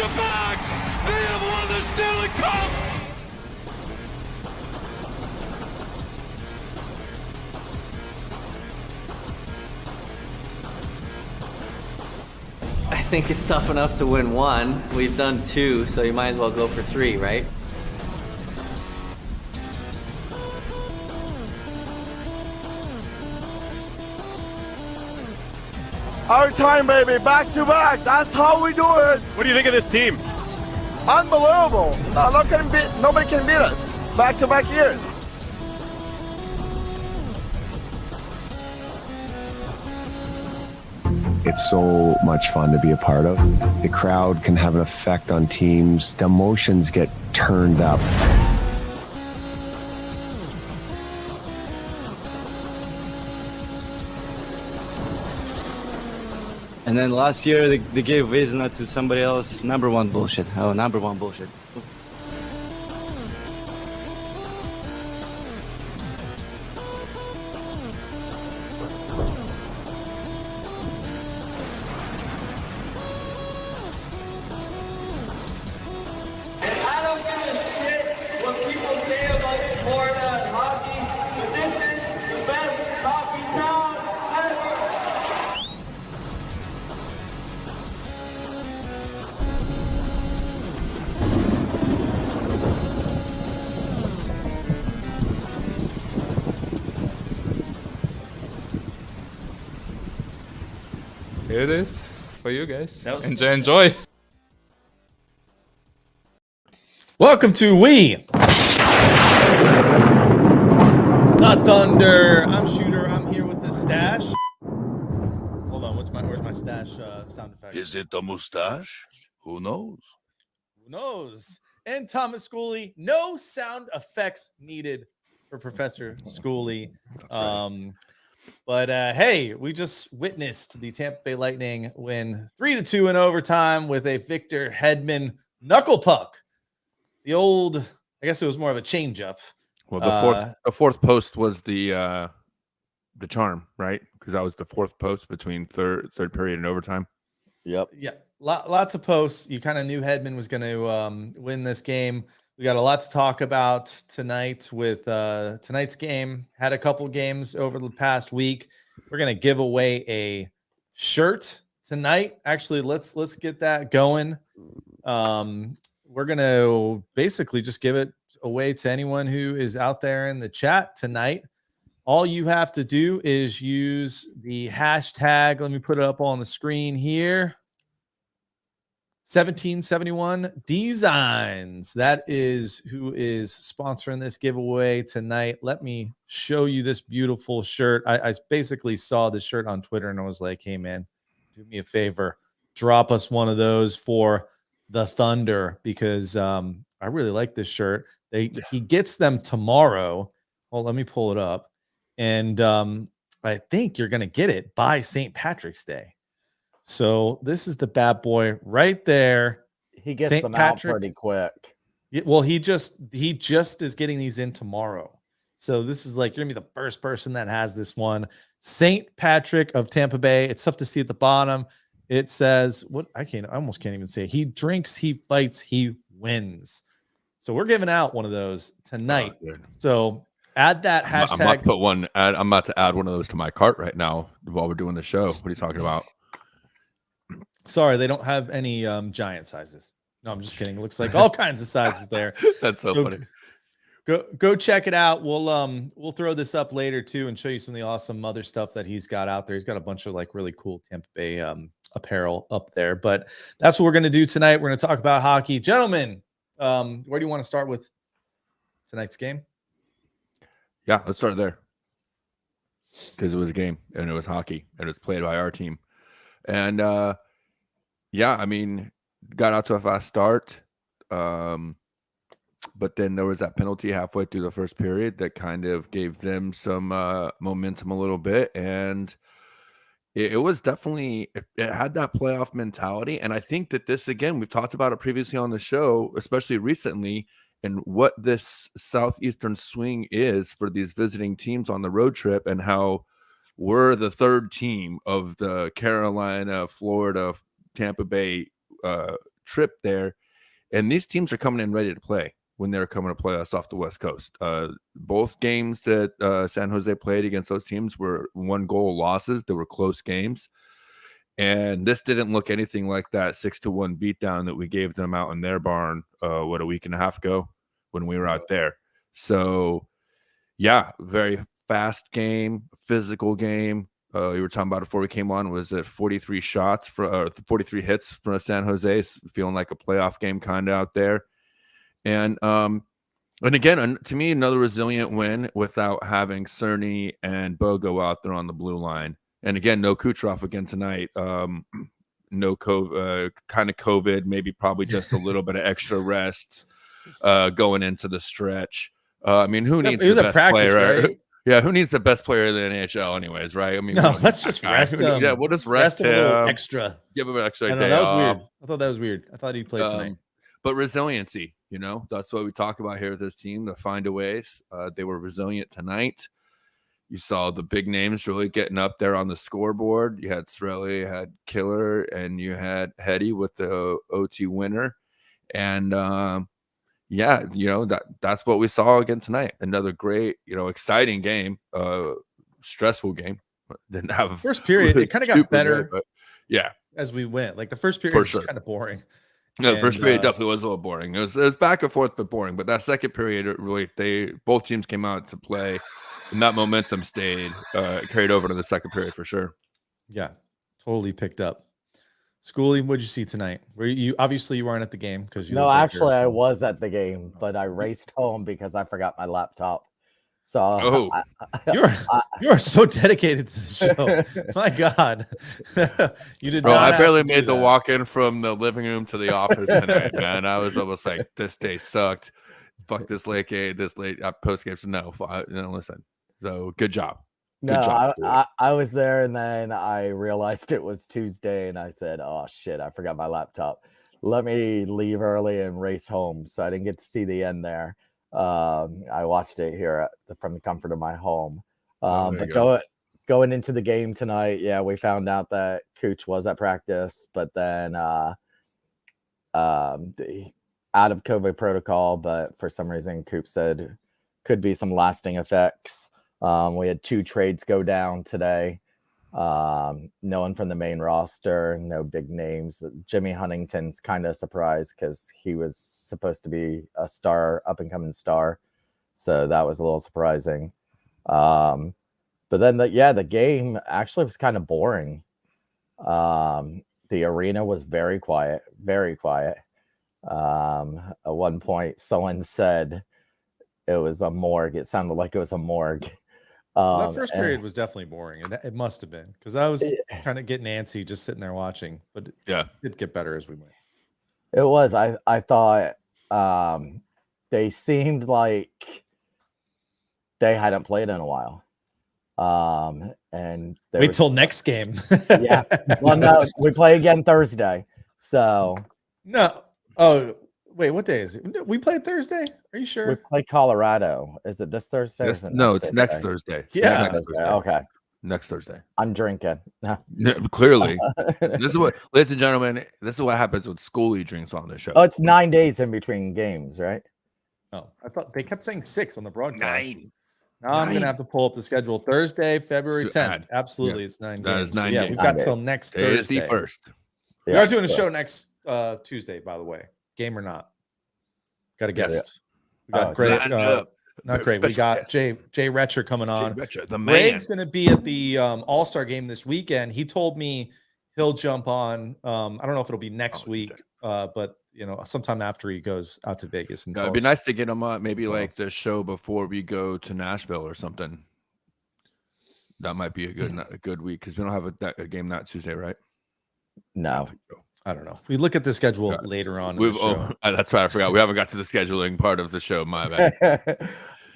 back-to-back. They have won the Stanley Cup. I think it's tough enough to win one. We've done two, so you might as well go for three, right? Our time, baby, back to back. That's how we do it. What do you think of this team? Unbelievable. Nobody can beat us. Back to back years. It's so much fun to be a part of. The crowd can have an effect on teams. The emotions get turned up. And then last year, they gave Vezina to somebody else. Number one bullshit. Oh, number one bullshit. Here it is for you guys. Enjoy. Welcome to We the Thunder. I'm Shooter. I'm here with the stash. Hold on, where's my stash sound effect? Is it the mustache? Who knows? Who knows? And Thomas Schooley. No sound effects needed for Professor Schooley. But hey, we just witnessed the Tampa Bay Lightning win 3-2 in overtime with a Victor Hedman knuckle puck. The old, I guess it was more of a changeup. Well, the fourth post was the charm, right? Because that was the fourth post between third period and overtime. Yep. Yeah. Lots of posts. You kind of knew Hedman was going to win this game. We got a lot to talk about tonight with tonight's game. Had a couple games over the past week. We're going to give away a shirt tonight. Actually, let's get that going. We're going to basically just give it away to anyone who is out there in the chat tonight. All you have to do is use the hashtag. Let me put it up on the screen here. 1771 Designs. That is who is sponsoring this giveaway tonight. Let me show you this beautiful shirt. I basically saw this shirt on Twitter and I was like, hey, man, do me a favor. Drop us one of those for the Thunder because I really like this shirt. He gets them tomorrow. Well, let me pull it up. And I think you're going to get it by St. Patrick's Day. So this is the bad boy right there. He gets St. them Patrick, out pretty quick. Well, he just is getting these in tomorrow. So this is like, you're gonna be the first person that has this one. St. Patrick of Tampa Bay. It's tough to see at the bottom. It says what I almost can't even say. He drinks, he fights, he wins. So we're giving out one of those tonight. So add that hashtag. I'm about to add one of those to my cart right now while we're doing the show. What are you talking about? Sorry, they don't have any giant sizes. No, I'm just kidding. It looks like all kinds of sizes there. That's so funny. Go check it out. We'll throw this up later too and show you some of the awesome other stuff that he's got out there. He's got a bunch of like really cool Tampa Bay apparel up there. But that's what we're going to do tonight. We're going to talk about hockey. Gentlemen, where do you want to start with tonight's game? Yeah, let's start there. Because it was a game and it was hockey and it was played by our team. And yeah, I mean, got out to a fast start. But then there was that penalty halfway through the first period that kind of gave them some momentum a little bit. And it was definitely, it had that playoff mentality. And I think that this, again, we've talked about it previously on the show, especially recently, and what this Southeastern swing is for these visiting teams on the road trip and how we're the third team of the Carolina, Florida, Tampa Bay trip there, and these teams are coming in ready to play when they're coming to play us off the West Coast. Both games that San Jose played against those teams were 1-goal losses. They were close games. And this didn't look anything like that 6-1 beatdown that we gave them out in their barn, a week and a half ago when we were out there. So, yeah, very fast game, physical game. We were talking about it before we came on. Was it 43 shots for 43 hits for San Jose? Feeling like a playoff game kind of out there. And again, to me, another resilient win without having Cerny and Bogo out there on the blue line. And again, no Kucherov again tonight. No COVID, kind of COVID, maybe probably just a little bit of extra rest going into the stretch. I mean, who needs the best player? Right? Yeah, who needs the best player in the NHL, anyways, right? I mean, no, let's just rest him. Yeah, we'll just rest him. A little extra. Give him an extra. I know, that was weird. I thought that was weird. I thought he played tonight. But resiliency, that's what we talk about here with this team, to find a ways. They were resilient tonight. You saw the big names really getting up there on the scoreboard. You had Cirelli, you had Killer, and you had Hetty with the OT winner. And that's what we saw again tonight. Another great, exciting game, stressful game. Didn't have first period. It kind of got better, good, but yeah, as we went. Like the first period was kind of boring. No, the first period definitely was a little boring. It was back and forth, but boring. But that second period, both teams came out to play. And that momentum stayed, carried over to the second period for sure. Yeah, totally picked up. Schoolie, what'd you see tonight? Obviously you weren't at the game because No, actually I was at the game, but I raced home because I forgot my laptop. So you are so dedicated to the show. My God, you did. Bro, I barely made the walk in from the living room to the office tonight, man. I was almost like, this day sucked. Fuck this late post game. So no, listen. So good job. Good job, I was there, and then I realized it was Tuesday, and I said, "Oh shit, I forgot my laptop. Let me leave early and race home." So I didn't get to see the end there. I watched it here from the comfort of my home. But going into the game tonight, yeah, we found out that Cooch was at practice, but then out of COVID protocol. But for some reason, Coop said could be some lasting effects. We had 2 trades go down today. No one from the main roster, no big names. Jimmy Huntington's kind of surprised because he was supposed to be a star, up and coming star. So that was a little surprising. But then the game actually was kind of boring. The arena was very quiet, very quiet. At one point, someone said it was a morgue. It sounded like it was a morgue. That first period was definitely boring, and it must have been because I was kind of getting antsy just sitting there watching. But it did get better as we went. It was. I thought they seemed like they hadn't played in a while. And wait till next game. Yeah. Well, no, we play again Thursday. So no. Oh. Wait, what day is it? We played Thursday? Are you sure? We play Colorado. Is it this Thursday? It's next Thursday. Yeah. Next Thursday. Okay. Next Thursday. I'm drinking. Clearly. This is what, ladies and gentlemen, this is what happens when Schoolie drinks on the show. Oh, it's 9 days in between games, right? Oh, I thought they kept saying 6 on the broadcast. 9. Now I'm going to have to pull up the schedule. Thursday, February 10th. Absolutely. It's 9 that games. Is 9 games. We've got till next Thursday. It is the first. We are doing a show next Tuesday, by the way. Game or not? Got a guest. We got great. Not great. We got Jay Retcher coming on. The man. Greg's going to be at the All-Star game this weekend. He told me he'll jump on. I don't know if it'll be next week, but sometime after he goes out to Vegas. It'd be nice to get him on maybe like the show before we go to Nashville or something. That might be a good week because we don't have a game that Tuesday, right? No. I don't know. We look at the schedule later on. That's right. I forgot. We haven't got to the scheduling part of the show. My bad.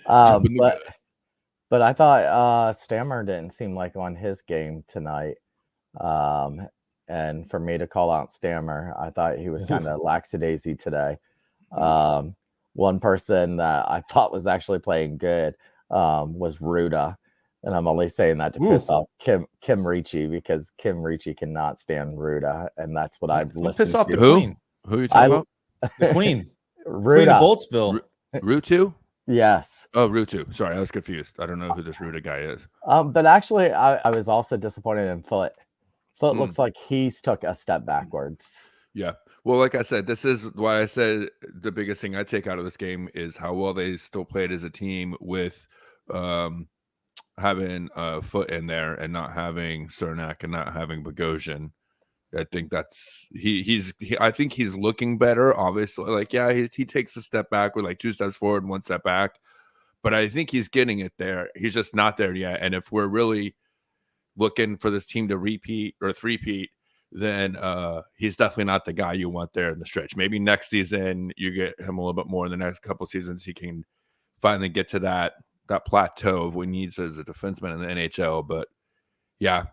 But I thought Stammer didn't seem like on his game tonight. And for me to call out Stammer, I thought he was kind of lackadaisy today. One person that I thought was actually playing good was Ruda. And I'm only saying that to piss off Kim Ricci because Kim Ricci cannot stand Ruda, and that's what I've listened piss off to. the Queen. Who are you talking about? The Queen. Queen of Ruda. Boltsville. Rutu? Yes. Oh, Rutu. Sorry, I was confused. I don't know who this Ruta guy is. But actually, I was also disappointed in Foot. Foot Hmm. looks like he's took a step backwards. Yeah. Well, like I said, this is why I said the biggest thing I take out of this game is how well they still played as a team with having Foot in there and not having Cernak and not having Bogosian. I think that's I think he's looking better. Obviously, like he takes a step back with like 2 steps forward and 1 step back, but I think he's getting it there. He's just not there yet. And if we're really looking for this team to repeat or three-peat, then he's definitely not the guy you want there in the stretch. Maybe next season you get him a little bit more in the next couple of seasons. He can finally get to that plateau of what he needs as a defenseman in the NHL. But yeah,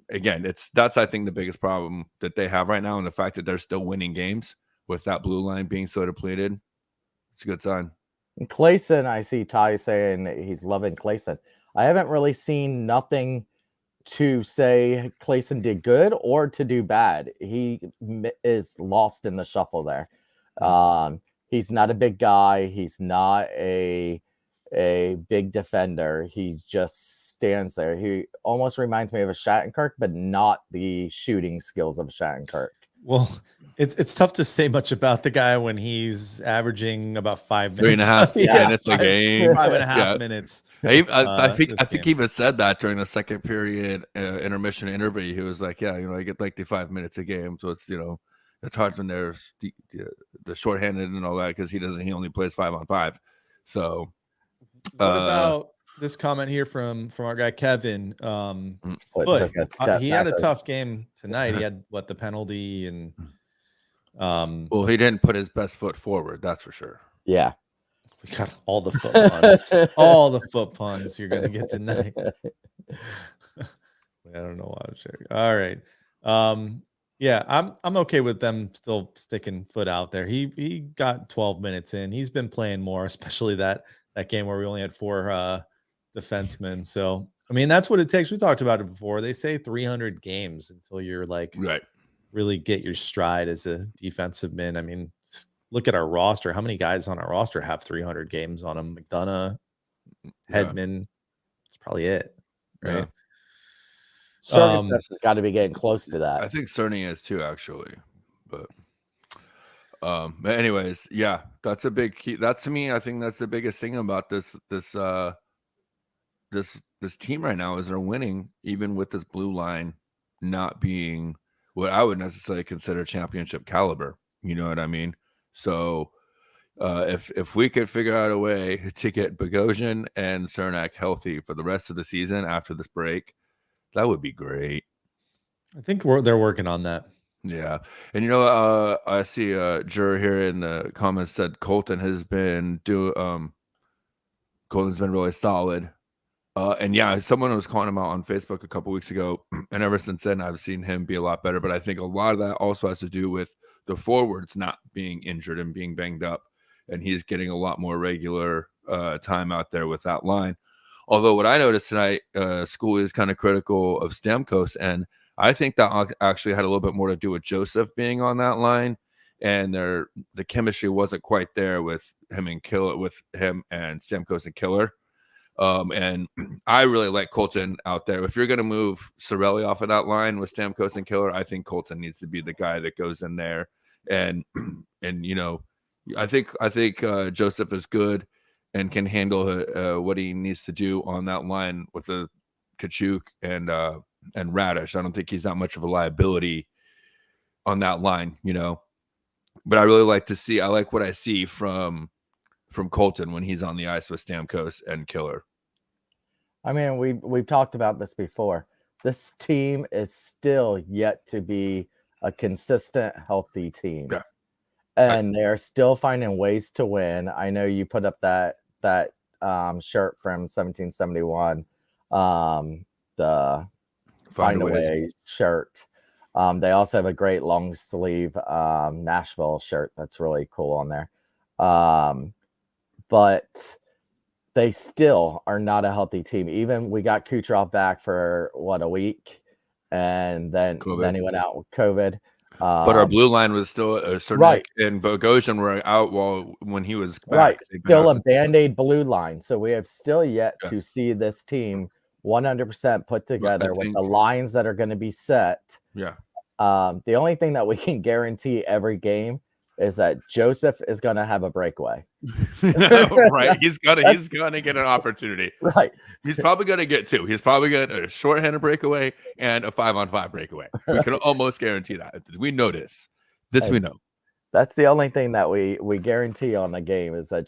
that's I think the biggest problem that they have right now, and the fact that they're still winning games with that blue line being so depleted. It's a good sign. Clayson, I see Ty saying he's loving Clayson. I haven't really seen nothing to say Clayson did good or to do bad. He is lost in the shuffle there. He's not a big guy. He's not a big defender. He just stands there. He almost reminds me of a Shattenkirk, but not the shooting skills of a Shattenkirk. Well, it's tough to say much about the guy when he's averaging about 5 minutes. 3.5 minutes a game. 5.5 minutes. I think he even said that during the second period intermission interview. He was like, "Yeah, I get like the 5 minutes a game, so it's it's hard when there's the shorthanded and all that because he only plays 5-on-5." So, what about this comment here from our guy Kevin? He had a tough game tonight. He had the penalty and well, he didn't put his best foot forward. That's for sure. Yeah. We got all the foot puns. All the foot puns you're gonna get tonight. I don't know why I'm sharing. All right. Yeah, I'm okay with them still sticking Foot out there. He got 12 minutes in. He's been playing more, especially that game where we only had 4 defensemen. So I mean, that's what it takes. We talked about it before. They say 300 games until you're like really get your stride as a defensive man. I mean, look at our roster. How many guys on our roster have 300 games on them? McDonough, Hedman. That's probably it, right? Yeah. Cerny has got to be getting close to that. I think Cerny is too, actually. But anyways, yeah, that's a big key. That's to me, I think that's the biggest thing about this team right now is they're winning, even with this blue line not being what I would necessarily consider championship caliber. You know what I mean? So if we could figure out a way to get Bogosian and Cernak healthy for the rest of the season after this break, that would be great. I think they're working on that. Yeah. And I see Jur here in the comments said Colton's been really solid. And yeah, someone was calling him out on Facebook a couple weeks ago, and ever since then I've seen him be a lot better. But I think a lot of that also has to do with the forwards not being injured and being banged up, and he's getting a lot more regular time out there with that line. Although what I noticed tonight, school is kind of critical of Stamkos, and I think that actually had a little bit more to do with Joseph being on that line, and the chemistry wasn't quite there with him and Stamkos and Killer. And I really like Colton out there. If you're going to move Cirelli off of that line with Stamkos and Killer, I think Colton needs to be the guy that goes in there. And I think Joseph is good and can handle what he needs to do on that line with the Kachuk and Radish. I don't think he's that much of a liability on that line, But I really I like what I see from Colton when he's on the ice with Stamkos and Killer. I mean, we've talked about this before. This team is still yet to be a consistent, healthy team. Yeah. And they're still finding ways to win. I know you put up that shirt from 1771, the Find a Way shirt. They also have a great long sleeve Nashville shirt that's really cool on there. But they still are not a healthy team. Even we got Kucherov back for a week, and then he went out with COVID. But our blue line was still Cernak Right. and Bogosian were out when he was back. Right. They've been Still out a Band-Aid blue line. So we have still yet Yeah. to see this team 100% put together with think- the lines that are going to be set. Yeah. The only thing that we can guarantee every game is that Joseph is going to have a breakaway. Right. He's gonna get an opportunity. Right. He's probably gonna get two. He's probably gonna a shorthanded breakaway and a 5-on-5 breakaway. We can almost guarantee that. We know this. We know. That's the only thing that we guarantee on the game is that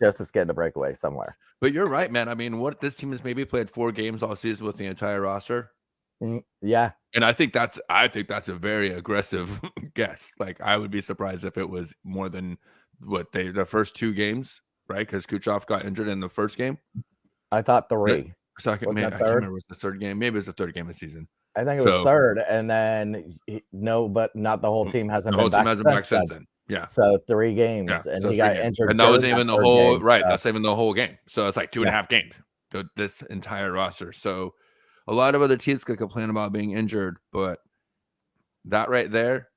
Joseph's getting a breakaway somewhere. But you're right, man. I mean, what this team has maybe played 4 games all season with the entire roster. Yeah. And I think that's a very aggressive guess. Like, I would be surprised if it was more than the first 2 games, right? Because Kucherov got injured in the first game. I thought 3. Second, I can't remember. It was the third game. Maybe it was the third game of the season. I think it was third, and then but not the whole team hasn't been back since then. Yeah. So 3 games, and he got injured. And that wasn't even the whole game, right. That's even the whole game. So it's like 2.5 games. This entire roster. So a lot of other teams could complain about being injured, but that right there,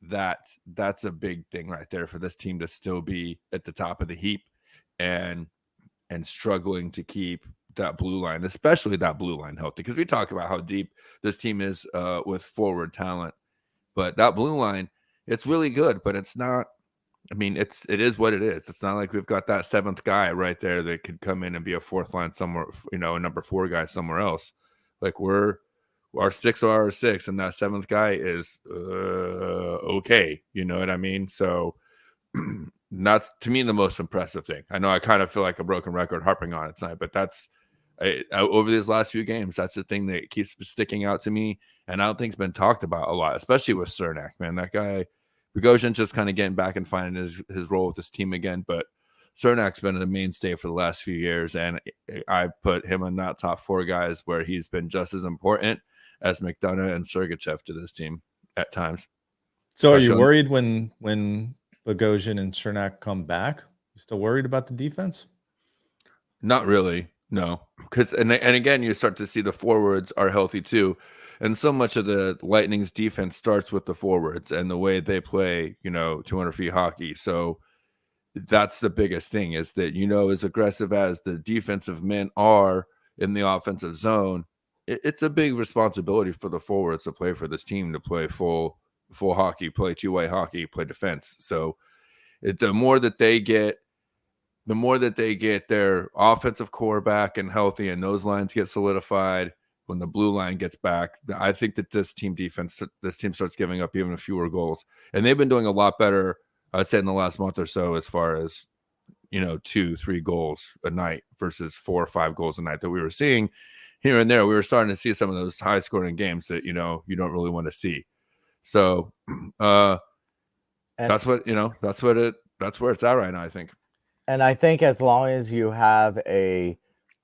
that's a big thing right there for this team to still be at the top of the heap and struggling to keep that blue line, especially that blue line healthy. Because we talk about how deep this team is with forward talent, but that blue line, it's really good, but it's not. I mean, it is what it is. It's not like we've got that 7th guy right there that could come in and be a 4th line somewhere, a number 4 guy somewhere else. Like our 6 are our 6, and that 7th guy is okay. You know what I mean? So that's, to me, the most impressive thing. I know I kind of feel like a broken record harping on it tonight, but that's over these last few games, that's the thing that keeps sticking out to me, and I don't think it's been talked about a lot, especially with Cernak, man. That guy, Bogosian's just kind of getting back and finding his role with this team again, but Cernak's been the mainstay for the last few years, and I put him in that top 4 guys where he's been just as important as McDonough and Sergachev to this team at times. So are you worried when Bogosian and Cernak come back? You still worried about the defense? Not really, no. Because and again, you start to see the forwards are healthy too. And so much of the Lightning's defense starts with the forwards and the way they play, 200 feet hockey. So that's the biggest thing, is that, as aggressive as the defensive men are in the offensive zone, it's a big responsibility for the forwards to play for this team, to play full hockey, play 2-way hockey, play defense. So the more that they get their offensive core back and healthy, and those lines get solidified, when the blue line gets back, I think that this team starts giving up even fewer goals. And they've been doing a lot better, I'd say, in the last month or so, as far as 2-3 goals a night versus 4 or 5 goals a night that we were seeing here and there. We were starting to see some of those high scoring games that you don't really want to see. So that's where it's at right now, I think. And I think as long as you have a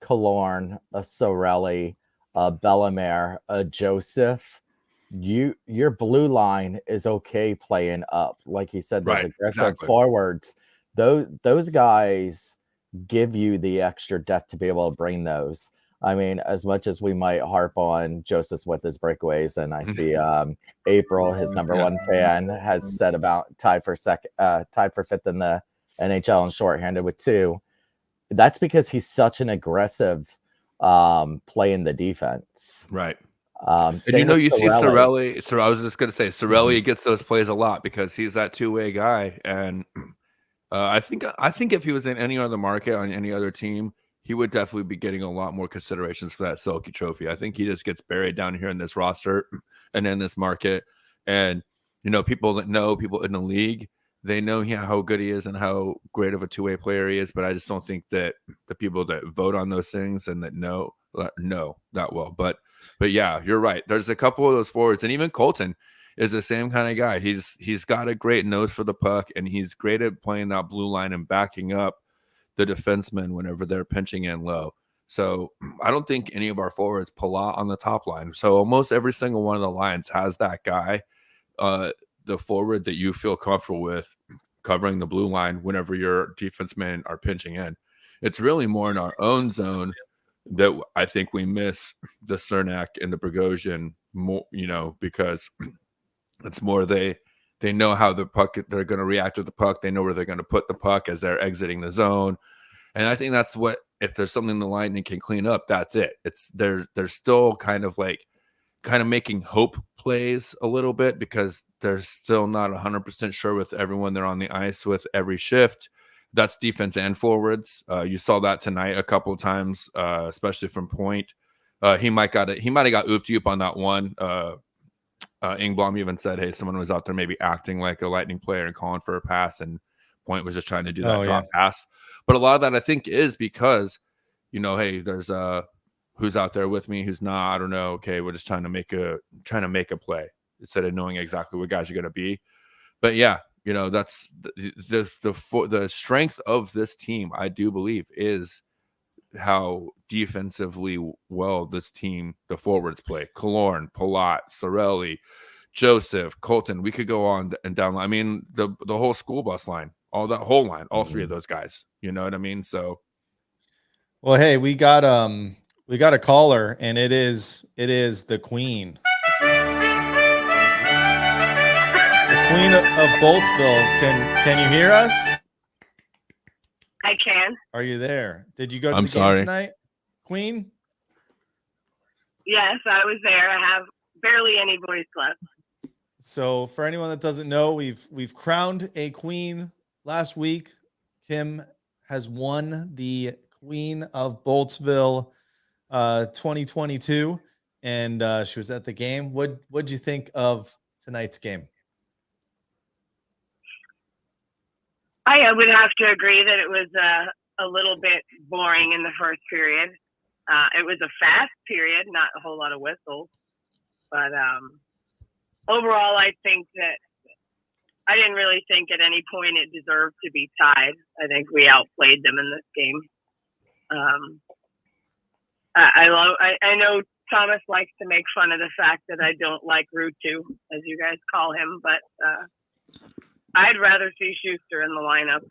Killorn, a Sorelli, a Bellemare, a Joseph, your blue line is okay playing up. Like you said, those aggressive forwards, those guys give you the extra depth to be able to bring those. I mean, as much as we might harp on Joseph with his breakaways, and I see April, his number 1 fan, has said about tied for 5th in the NHL and shorthanded with 2. That's because he's such an aggressive playing the defense. Right. And you see Sorelli. So I was just going to say, Sorelli gets those plays a lot because he's that 2-way guy. And I think if he was in any other market on any other team, he would definitely be getting a lot more considerations for that Selke trophy. I think he just gets buried down here in this roster and in this market. And, people in the league, they know how good he is and how great of a 2-way player he is. But I just don't think that the people that vote on those things and that know that well. But yeah, you're right. There's a couple of those forwards, and even Colton is the same kind of guy. He's got a great nose for the puck, and he's great at playing that blue line and backing up the defensemen whenever they're pinching in low. So I don't think any of our forwards pull out on the top line. So almost every single one of the lines has that guy, the forward that you feel comfortable with covering the blue line whenever your defensemen are pinching in. It's really more in our own zone that I think we miss the Cernak and the Bogosian more, because It's more they know how the puck they're going to react with the puck. They know where they're going to put the puck as they're exiting the zone. And I think that's what, if there's something the Lightning can clean up, that's it. It's they're still kind of making hope plays a little bit because they're still not 100% sure with everyone they're on the ice with every shift. That's defense and forwards. You saw that tonight a couple of times, especially from Point. He might have got ooped up on that one. Ingblom even said, hey, someone was out there maybe acting like a Lightning player and calling for a pass, and Point was just trying to do that drop pass. But a lot of that, I think, is because, hey, there's who's out there with me, who's not, I don't know. Okay, we're just trying to make a play instead of knowing exactly what guys are going to be. But yeah, that's the strength of this team, I do believe, is how defensively well this team, the forwards play. Killorn, Palat, Sorelli, Joseph, Colton. We could go on and down. I mean, the whole school bus line, all three of those guys. You know what I mean? So, well, hey, we got a caller, and it is the Queen. The Queen of Boltsville. Can you hear us? I can. Are you there? Did you go to the sorry. game tonight, Queen? Yes, I was there. I have barely any voice left. So for anyone that doesn't know, we've crowned a queen last week. Kim has won the Queen of Boltsville 2022, and she was at the game. What'd you think of tonight's game? I would have to agree that it was a little bit boring in the first period. It was a fast period, not a whole lot of whistles. But overall, I think that I didn't really think at any point it deserved to be tied. I think we outplayed them in this game. I know Thomas likes to make fun of the fact that I don't like Rutu, as you guys call him, but I'd rather see Schuster in the lineup.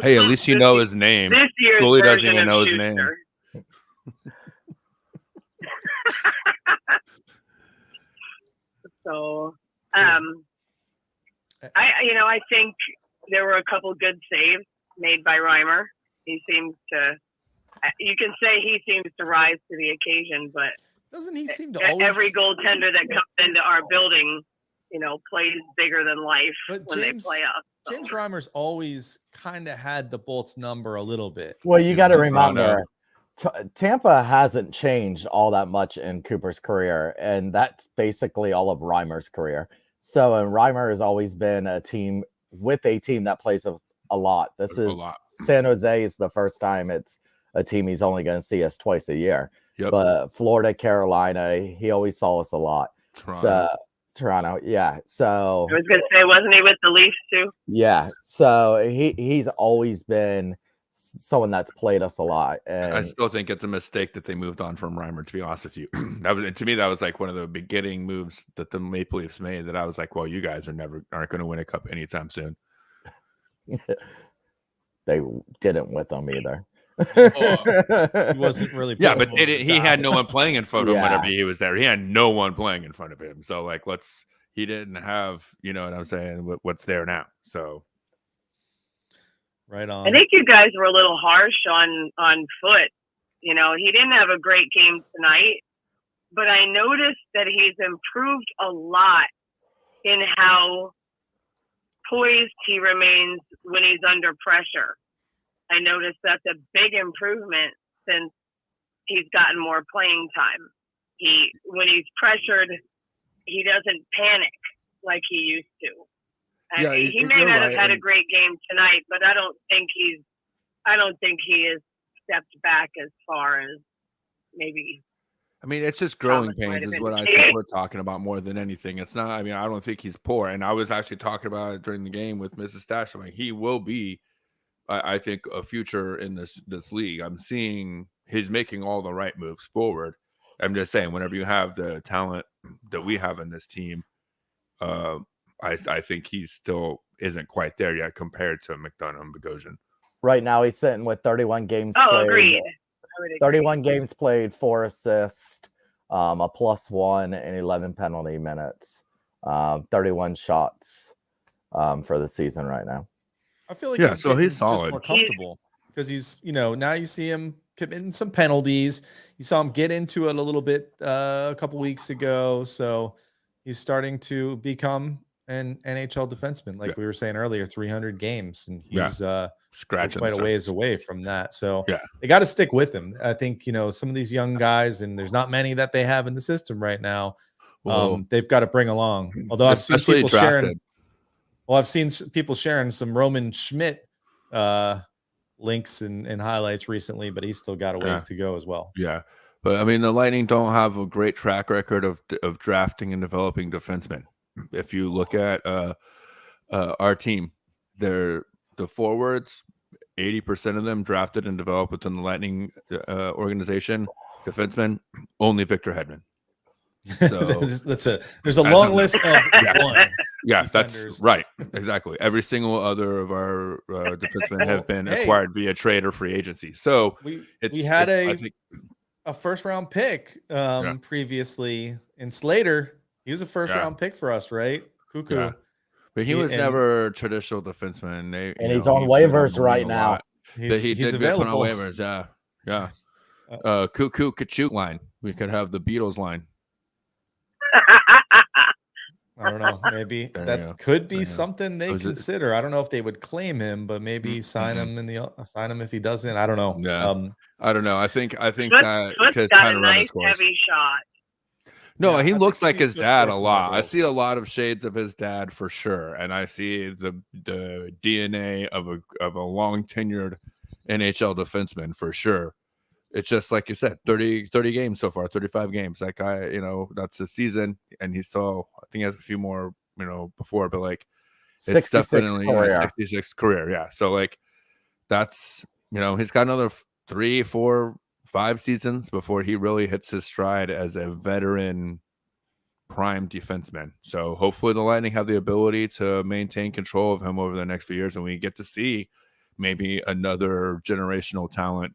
Hey, at least you know his name. This year's Goalie doesn't version even of know his Schuster. name. So, I think there were a couple good saves made by Reimer. He seems to, you can say he seems to rise to the occasion, but doesn't he seem to always... every goaltender that comes into our building, plays bigger than life when they play up. So. James Reimer's always kind of had the Bolts number a little bit. Well, you got to remember, Tampa hasn't changed all that much in Cooper's career, and that's basically all of Reimer's career. So, and Reimer has always been a team that plays a lot. This is San Jose is the first time it's a team he's only going to see us twice a year. Yep. But Florida, Carolina, he always saw us a lot. Toronto, yeah. So I was going to say, wasn't he with the Leafs too? Yeah. So he's always been someone that's played us a lot. And I still think it's a mistake that they moved on from Reimer, to be honest with you. To me, that was like one of the beginning moves that the Maple Leafs made that I was like, well, you guys aren't going to win a cup anytime soon. They didn't with them either. He wasn't really. Yeah, but he had no one playing in front of him whenever he was there. He had no one playing in front of him. So he didn't have, you know what I'm saying, what's there now. So right on. I think you guys were a little harsh on Foot. He didn't have a great game tonight, but I noticed that he's improved a lot in how poised he remains when he's under pressure. I noticed that's a big improvement since he's gotten more playing time. When he's pressured, he doesn't panic like he used to. Yeah, he may not have had a great game tonight, but I don't think he has stepped back as far as maybe. I mean, it's just growing pains is what I think we're talking about more than anything. It's not, I don't think he's poor. And I was actually talking about it during the game with Mrs. Stash. He will be, I think, a future in this league. I'm seeing he's making all the right moves forward. I'm just saying, whenever you have the talent that we have in this team, I think he still isn't quite there yet compared to McDonough and Bogosian. Right now, he's sitting with 31 games played. played. Agreed. 31 games played, 4 assists, a +1, and 11 penalty minutes. 31 shots for the season right now. I feel like Yeah, he's so he's just solid. more comfortable because he's, now you see him committing some penalties. You saw him get into it a little bit a couple weeks ago. So he's starting to become an NHL defenseman, like we were saying earlier, 300 games, and he's Scratching quite the a ways surface. away from that. So Yeah. they got to stick with him. I think, some of these young guys, and there's not many that they have in the system right now. Well, They've got to bring along. Although I've seen especially people drafted. I've seen people sharing some Roman Schmidt links and highlights recently, but he's still got a ways to go as well. Yeah. But I mean, the Lightning don't have a great track record of drafting and developing defensemen. If you look at our team, the forwards, 80% of them drafted and developed within the Lightning organization. Defensemen, only Victor Hedman. So there's a long list of one. Yeah, defenders. that's right. Exactly. Every single other of our defensemen have been acquired via trade or free agency. So we had a first round pick Yeah. previously in Slater. He was a first round pick for us, right? Cuckoo. Yeah. But he was never a traditional defenseman. And he's on waivers right now. He's did get available. put on waivers. Yeah. Cuckoo Kachuk line. We could have the Beatles line. I don't know. Maybe that could be something they consider. I don't know if they would claim him, but maybe sign him sign him if he doesn't. I don't know. Yeah. I don't know. I think Swift's that because got kind a of nice heavy shot. No, Yeah, he I looks think like he his fits dad a most of lot. the I roles. see a lot of shades of his dad for sure, and I see the DNA of a long tenured NHL defenseman for sure. It's just like you said, 30 games so far, 35 games. That guy, that's the season, and he still, I think he has a few more, before, but like it's 66 definitely career. 66 career. Yeah. So like that's, he's got another 3, 4, 5 seasons before he really hits his stride as a veteran prime defenseman. So hopefully the Lightning have the ability to maintain control of him over the next few years, and we get to see maybe another generational talent,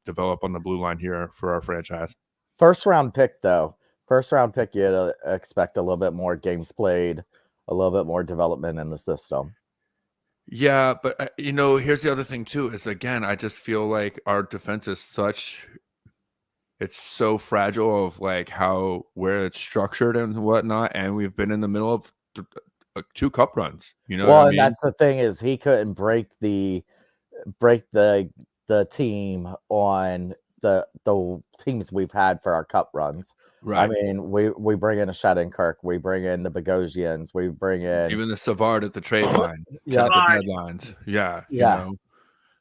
develop on the blue line here for our franchise. First round pick, though. First round pick, you had to expect a little bit more games played, a little bit more development in the system. Yeah, but here's the other thing too, is again, I just feel like our defense is it's so fragile of like where it's structured and whatnot, and we've been in the middle of 2 cup runs. Well, what I mean? And that's the thing, is he couldn't break the team on the teams we've had for our cup runs. Right. I mean, we bring in a Shattenkirk, we bring in the Bogosians, we bring in Even the Savard at the trade line, Yeah. at the deadlines. Yeah.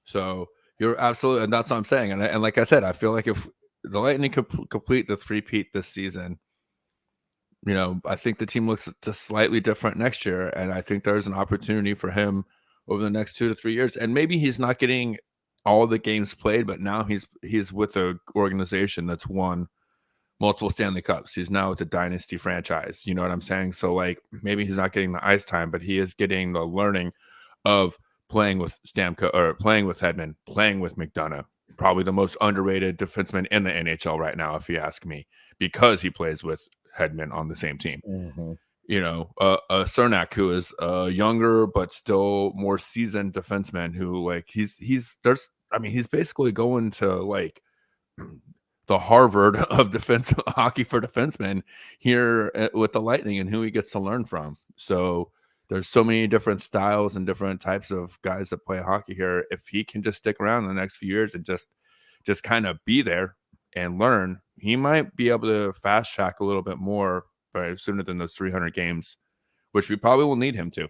So you're absolutely, and that's what I'm saying. And like I said, I feel like if the Lightning could complete the three-peat this season, I think the team looks just slightly different next year. And I think there's an opportunity for him over the next 2 to 3 years. And maybe he's not getting all the games played, but now he's with a organization that's won multiple Stanley Cups. He's now with the dynasty franchise. You know what I'm saying? So like maybe he's not getting the ice time, but he is getting the learning of playing with Stamkos or playing with Hedman, playing with McDonough, probably the most underrated defenseman in the NHL right now, if you ask me, because he plays with Hedman on the same team. Mm-hmm. Cernak, who is a younger but still more seasoned defenseman, who like he's basically going to like the Harvard of defense hockey for defensemen here with the Lightning, and who he gets to learn from. So there's so many different styles and different types of guys that play hockey here. If he can just stick around in the next few years and just kind of be there and learn, he might be able to fast track a little bit more, but sooner than those 300 games, which we probably will need him to.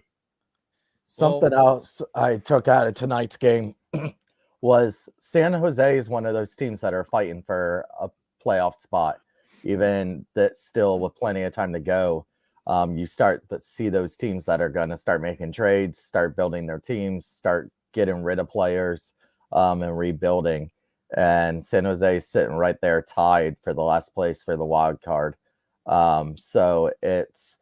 Something else I took out of tonight's game was San Jose is one of those teams that are fighting for a playoff spot, even that still with plenty of time to go. You start to see those teams that are going to start making trades, start building their teams, start getting rid of players, and rebuilding. And San Jose is sitting right there tied for the last place for the wild card. So it's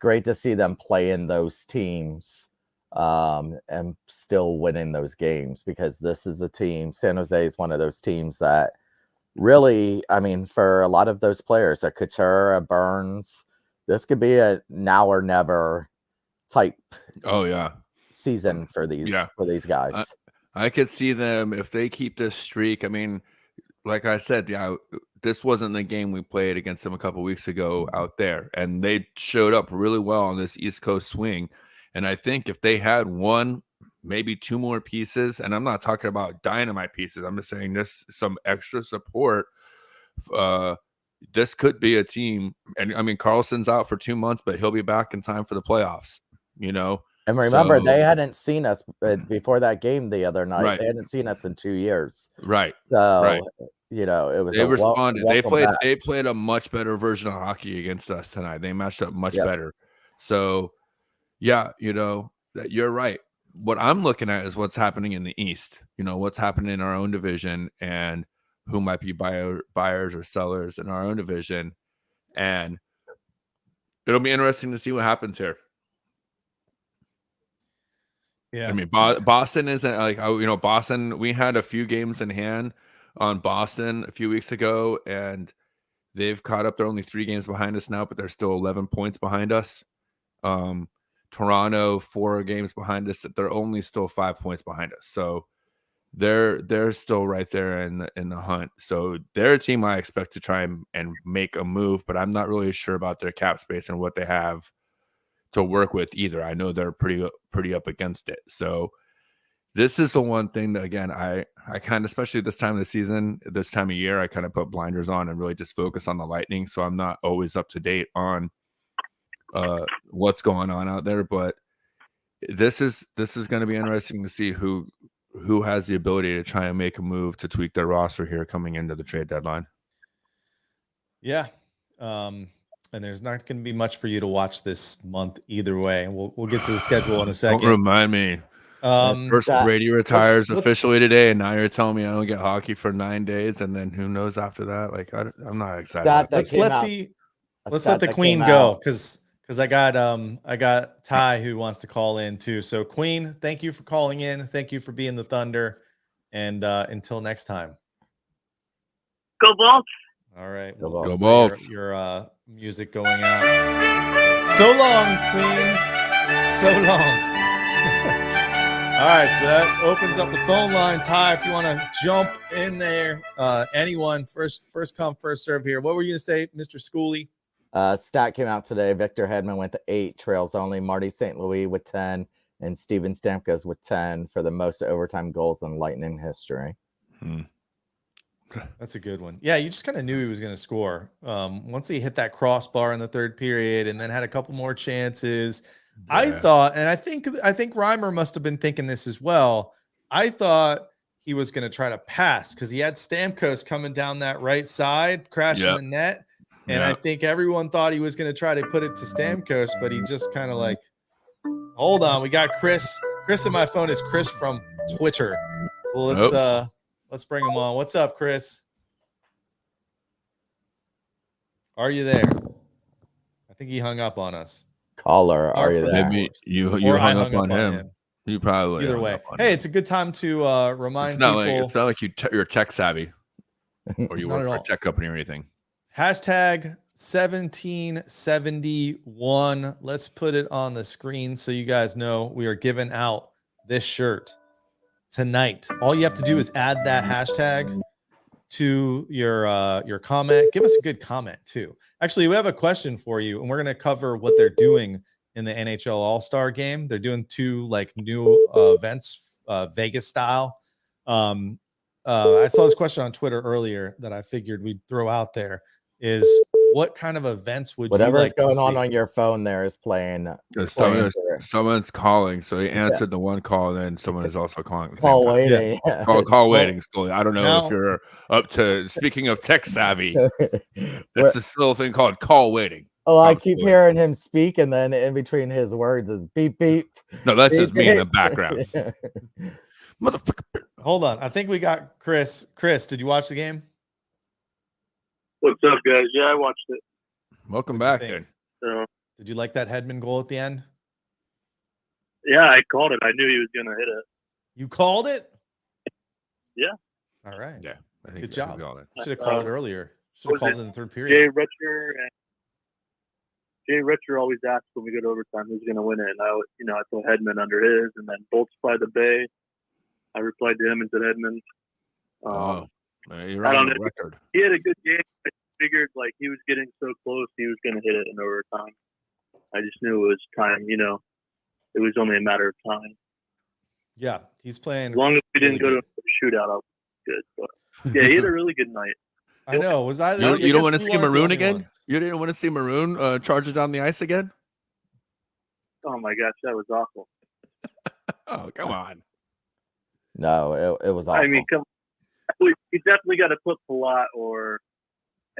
great to see them play in those teams and still winning those games, because this is a team. San Jose is one of those teams that really, I mean, for a lot of those players, a Couture, a Burns, this could be a now or never type Oh yeah, season for these guys. I could see them if they keep this streak. I mean, like I said, yeah, this wasn't the game we played against them a couple weeks ago out there, and they showed up really well on this East Coast swing. And I think if they had one, maybe two more pieces, and I'm not talking about dynamite pieces, I'm just saying this some extra support. This could be a team, and I mean Carlson's out for 2 months, but he'll be back in time for the playoffs. And remember, they hadn't seen us before that game the other night. Right. They hadn't seen us in 2 years. Right. So, right. It was They responded. welcome back. They played a much better version of hockey against us tonight. They matched up much better. So, yeah, that you're right. What I'm looking at is what's happening in the East. What's happening in our own division and who might be buyers or sellers in our own division. And it'll be interesting to see what happens here. Yeah. I mean, Boston isn't like, Boston, we had a few games in hand on Boston a few weeks ago, and they've caught up. They're only 3 games behind us now, but they're still 11 points behind us. Toronto, 4 games behind us. They're only still 5 points behind us. So they're still right there in the hunt. So they're a team I expect to try and make a move, but I'm not really sure about their cap space and what they have to work with either. I know they're pretty up against it. So this is the one thing that, again, I kind of, especially this time of the season, this time of year, I kind of put blinders on and really just focus on the Lightning. So I'm not always up to date on what's going on out there. But this is going to be interesting to see who has the ability to try and make a move to tweak their roster here coming into the trade deadline. Yeah. And there's not going to be much for you to watch this month either way. We'll get to the schedule in a second. Don't remind me. First, Brady retires officially today, and now you're telling me I don't get hockey for 9 days, and then who knows after that? Like, I'm not excited. Let's let the Queen go, because I got Ty who wants to call in too. So Queen, thank you for calling in. Thank you for being the Thunder, and until next time. Go Bolts. All right. Go Bolts. Your music going out. So long, Queen. So long. All right, so that opens up the phone line. Ty, if you want to jump in there, anyone, first come, first serve here. What were you going to say, Mr. Schooley? Stat came out today. Victor Hedman went to 8 trails only. Marty St. Louis with 10, and Steven Stamkos with 10 for the most overtime goals in Lightning history. That's a good one. Yeah, you just kind of knew he was going to score. Once he hit that crossbar in the third period and then had a couple more chances. Yeah. I thought, and I think Reimer must have been thinking this as well. I thought he was going to try to pass because he had Stamkos coming down that right side, crashing the net. And I think everyone thought he was going to try to put it to Stamkos, but he just kind of like, hold on. We got Chris. Chris in my phone is Chris from Twitter. So let's bring him on. What's up, Chris? Are you there? I think he hung up on us. Caller, are you there? Maybe you hung up on him. You probably either way. Hey, it's a good time to remind people. It's not like you're tech savvy or you work for a tech company or anything. Hashtag 1771. Let's put it on the screen so you guys know we are giving out this shirt tonight. All you have to do is add that hashtag to your comment. Give us a good comment too. Actually, we have a question for you, and we're going to cover what they're doing in the NHL All-Star game. They're doing 2 like new events, Vegas style. I saw this question on Twitter earlier that I figured we'd throw out there. Is what kind of events would whatever's you like going on your phone there is playing. Someone's calling, so he answered the one call, then someone is also calling. Call waiting. Yeah. Call waiting. I don't know if you're up to. Speaking of tech savvy, it's this little thing called call waiting. Oh, I keep hearing him speak, and then in between his words is beep beep. No, that's just me in the background. Motherfucker. Hold on, I think we got Chris. Chris, did you watch the game? What's up, guys? Yeah, I watched it. Welcome back. Did you like that Hedman goal at the end? Yeah, I called it. I knew he was going to hit it. You called it? Yeah. All right. Yeah. Good job. Should have called it earlier. Should have called it in the third period. Jay Rutger and Jay Richer always asks when we go to overtime who's going to win it, and I put Hedman under his, and then Bolts by the Bay. I replied to him and said Hedman. You're on the record. He had a good game. I figured like he was getting so close, he was going to hit it in overtime. I just knew it was time. It was only a matter of time. Yeah, he's playing. As long as we didn't go to a shootout, I was good. But yeah, he had a really good night. I know. Was I? You don't want to see Maroon again? You didn't want to see Maroon charge it down the ice again? Oh my gosh, that was awful. Oh, come on. No, it was awful. I mean, you definitely got to put Palat or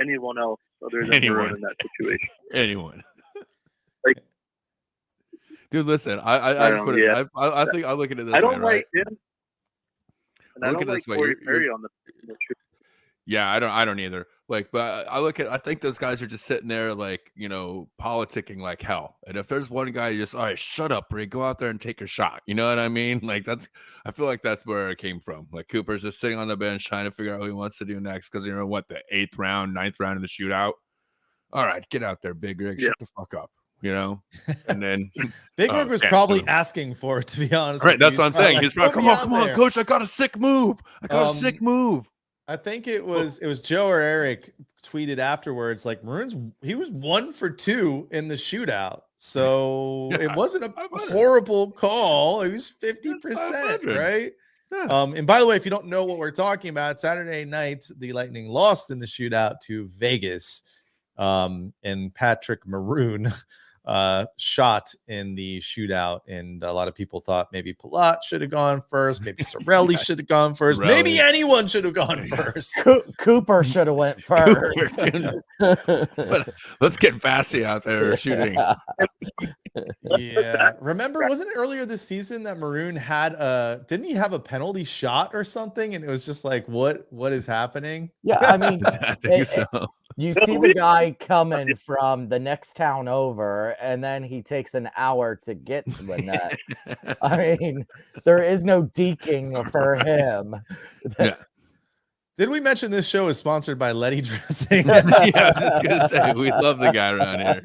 anyone else other than Maroon in that situation. Anyone. Like, dude, listen. I just put it. Yeah. I think I look at it this way. I don't like right? him. And I don't like Corey Perry on the Yeah, I don't either. Like, but I think those guys are just sitting there like, politicking like hell. And if there's one guy just, all right, shut up, Ray, go out there and take a shot. You know what I mean? Like I feel like that's where it came from. Like Cooper's just sitting on the bench trying to figure out what he wants to do next because the 8th round, 9th round of the shootout. All right, get out there, Big Rig. Shut the fuck up. And then Big Rig was probably asking for it, to be honest. Right, that's what I'm saying. He's probably, come on, coach, I got a sick move. I think it was Joe or Eric tweeted afterwards, like he was 1 for 2 in the shootout. So it wasn't a horrible call. It was 50%, right? Yeah. And by the way, if you don't know what we're talking about, Saturday night, the Lightning lost in the shootout to Vegas. And Patrick Maroon shot in the shootout, and a lot of people thought maybe Palat should have gone first, maybe Sorelli should have gone first, maybe anyone should have gone first. Cooper should have went first. Let's get Vassy out there shooting. Yeah, remember, wasn't it earlier this season that Maroon had didn't he have a penalty shot or something, and it was just like, what is happening? Yeah, I mean, I think so. You see the guy coming from the next town over, and then he takes an hour to get to the net. I mean, there is no deking for him. Yeah. Did we mention this show is sponsored by Letty Dressing? Yeah, I was just gonna say, we love the guy around here.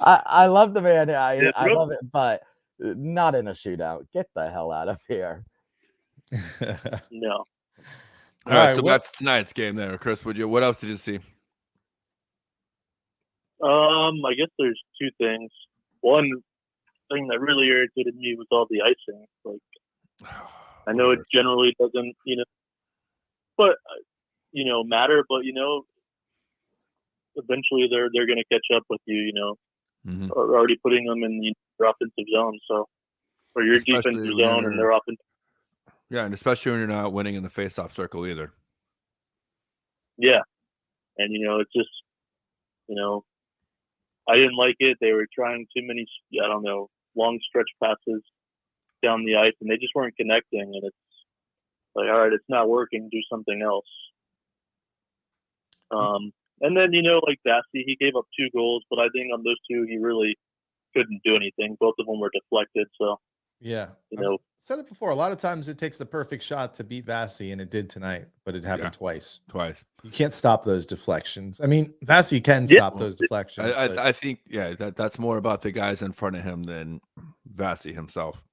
I love the man. I love it, but not in a shootout. Get the hell out of here. No. All right, so that's tonight's game there. Chris, what else did you see? I guess there's 2 things. One thing that really irritated me was all the icing. Like, I know it generally doesn't, matter, but eventually they're going to catch up with you. Already putting them in your offensive zone, or your defensive zone, and their offensive. Yeah, and especially when you're not winning in the face-off circle either. Yeah, and it's just, I didn't like it. They were trying too many, long stretch passes down the ice, and they just weren't connecting. And it's like, all right, it's not working. Do something else. And then like Bassey, he gave up 2 goals, but I think on those 2, he really couldn't do anything. Both of them were deflected. So. Yeah, I've said it before. A lot of times it takes the perfect shot to beat Vassy, and it did tonight, but it happened twice. You can't stop those deflections. I mean, Vassy can stop those deflections. I think, that's more about the guys in front of him than Vassy himself.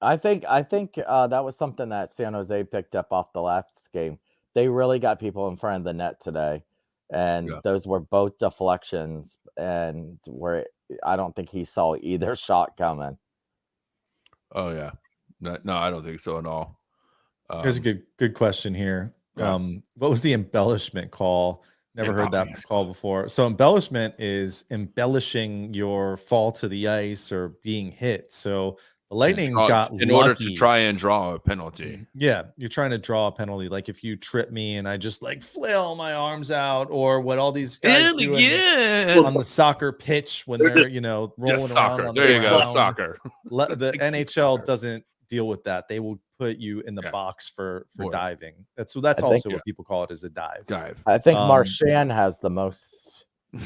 I think that was something that San Jose picked up off the last game. They really got people in front of the net today, and those were both deflections, and where I don't think he saw either shot coming. Oh yeah, no, I don't think so at all. Here's a good question here. What was the embellishment call? Never heard that call before. So embellishment is embellishing your fall to the ice or being hit. So the Lightning got in order to try and draw a penalty. Yeah, you're trying to draw a penalty. Like if you trip me and I just like flail my arms out, or what all these guys do on the soccer pitch when they're rolling around on there the you ground. go, soccer. The NHL doesn't deal with that. They will put you in the box for diving. That's also what people call it, as a dive. I think Marchand has the most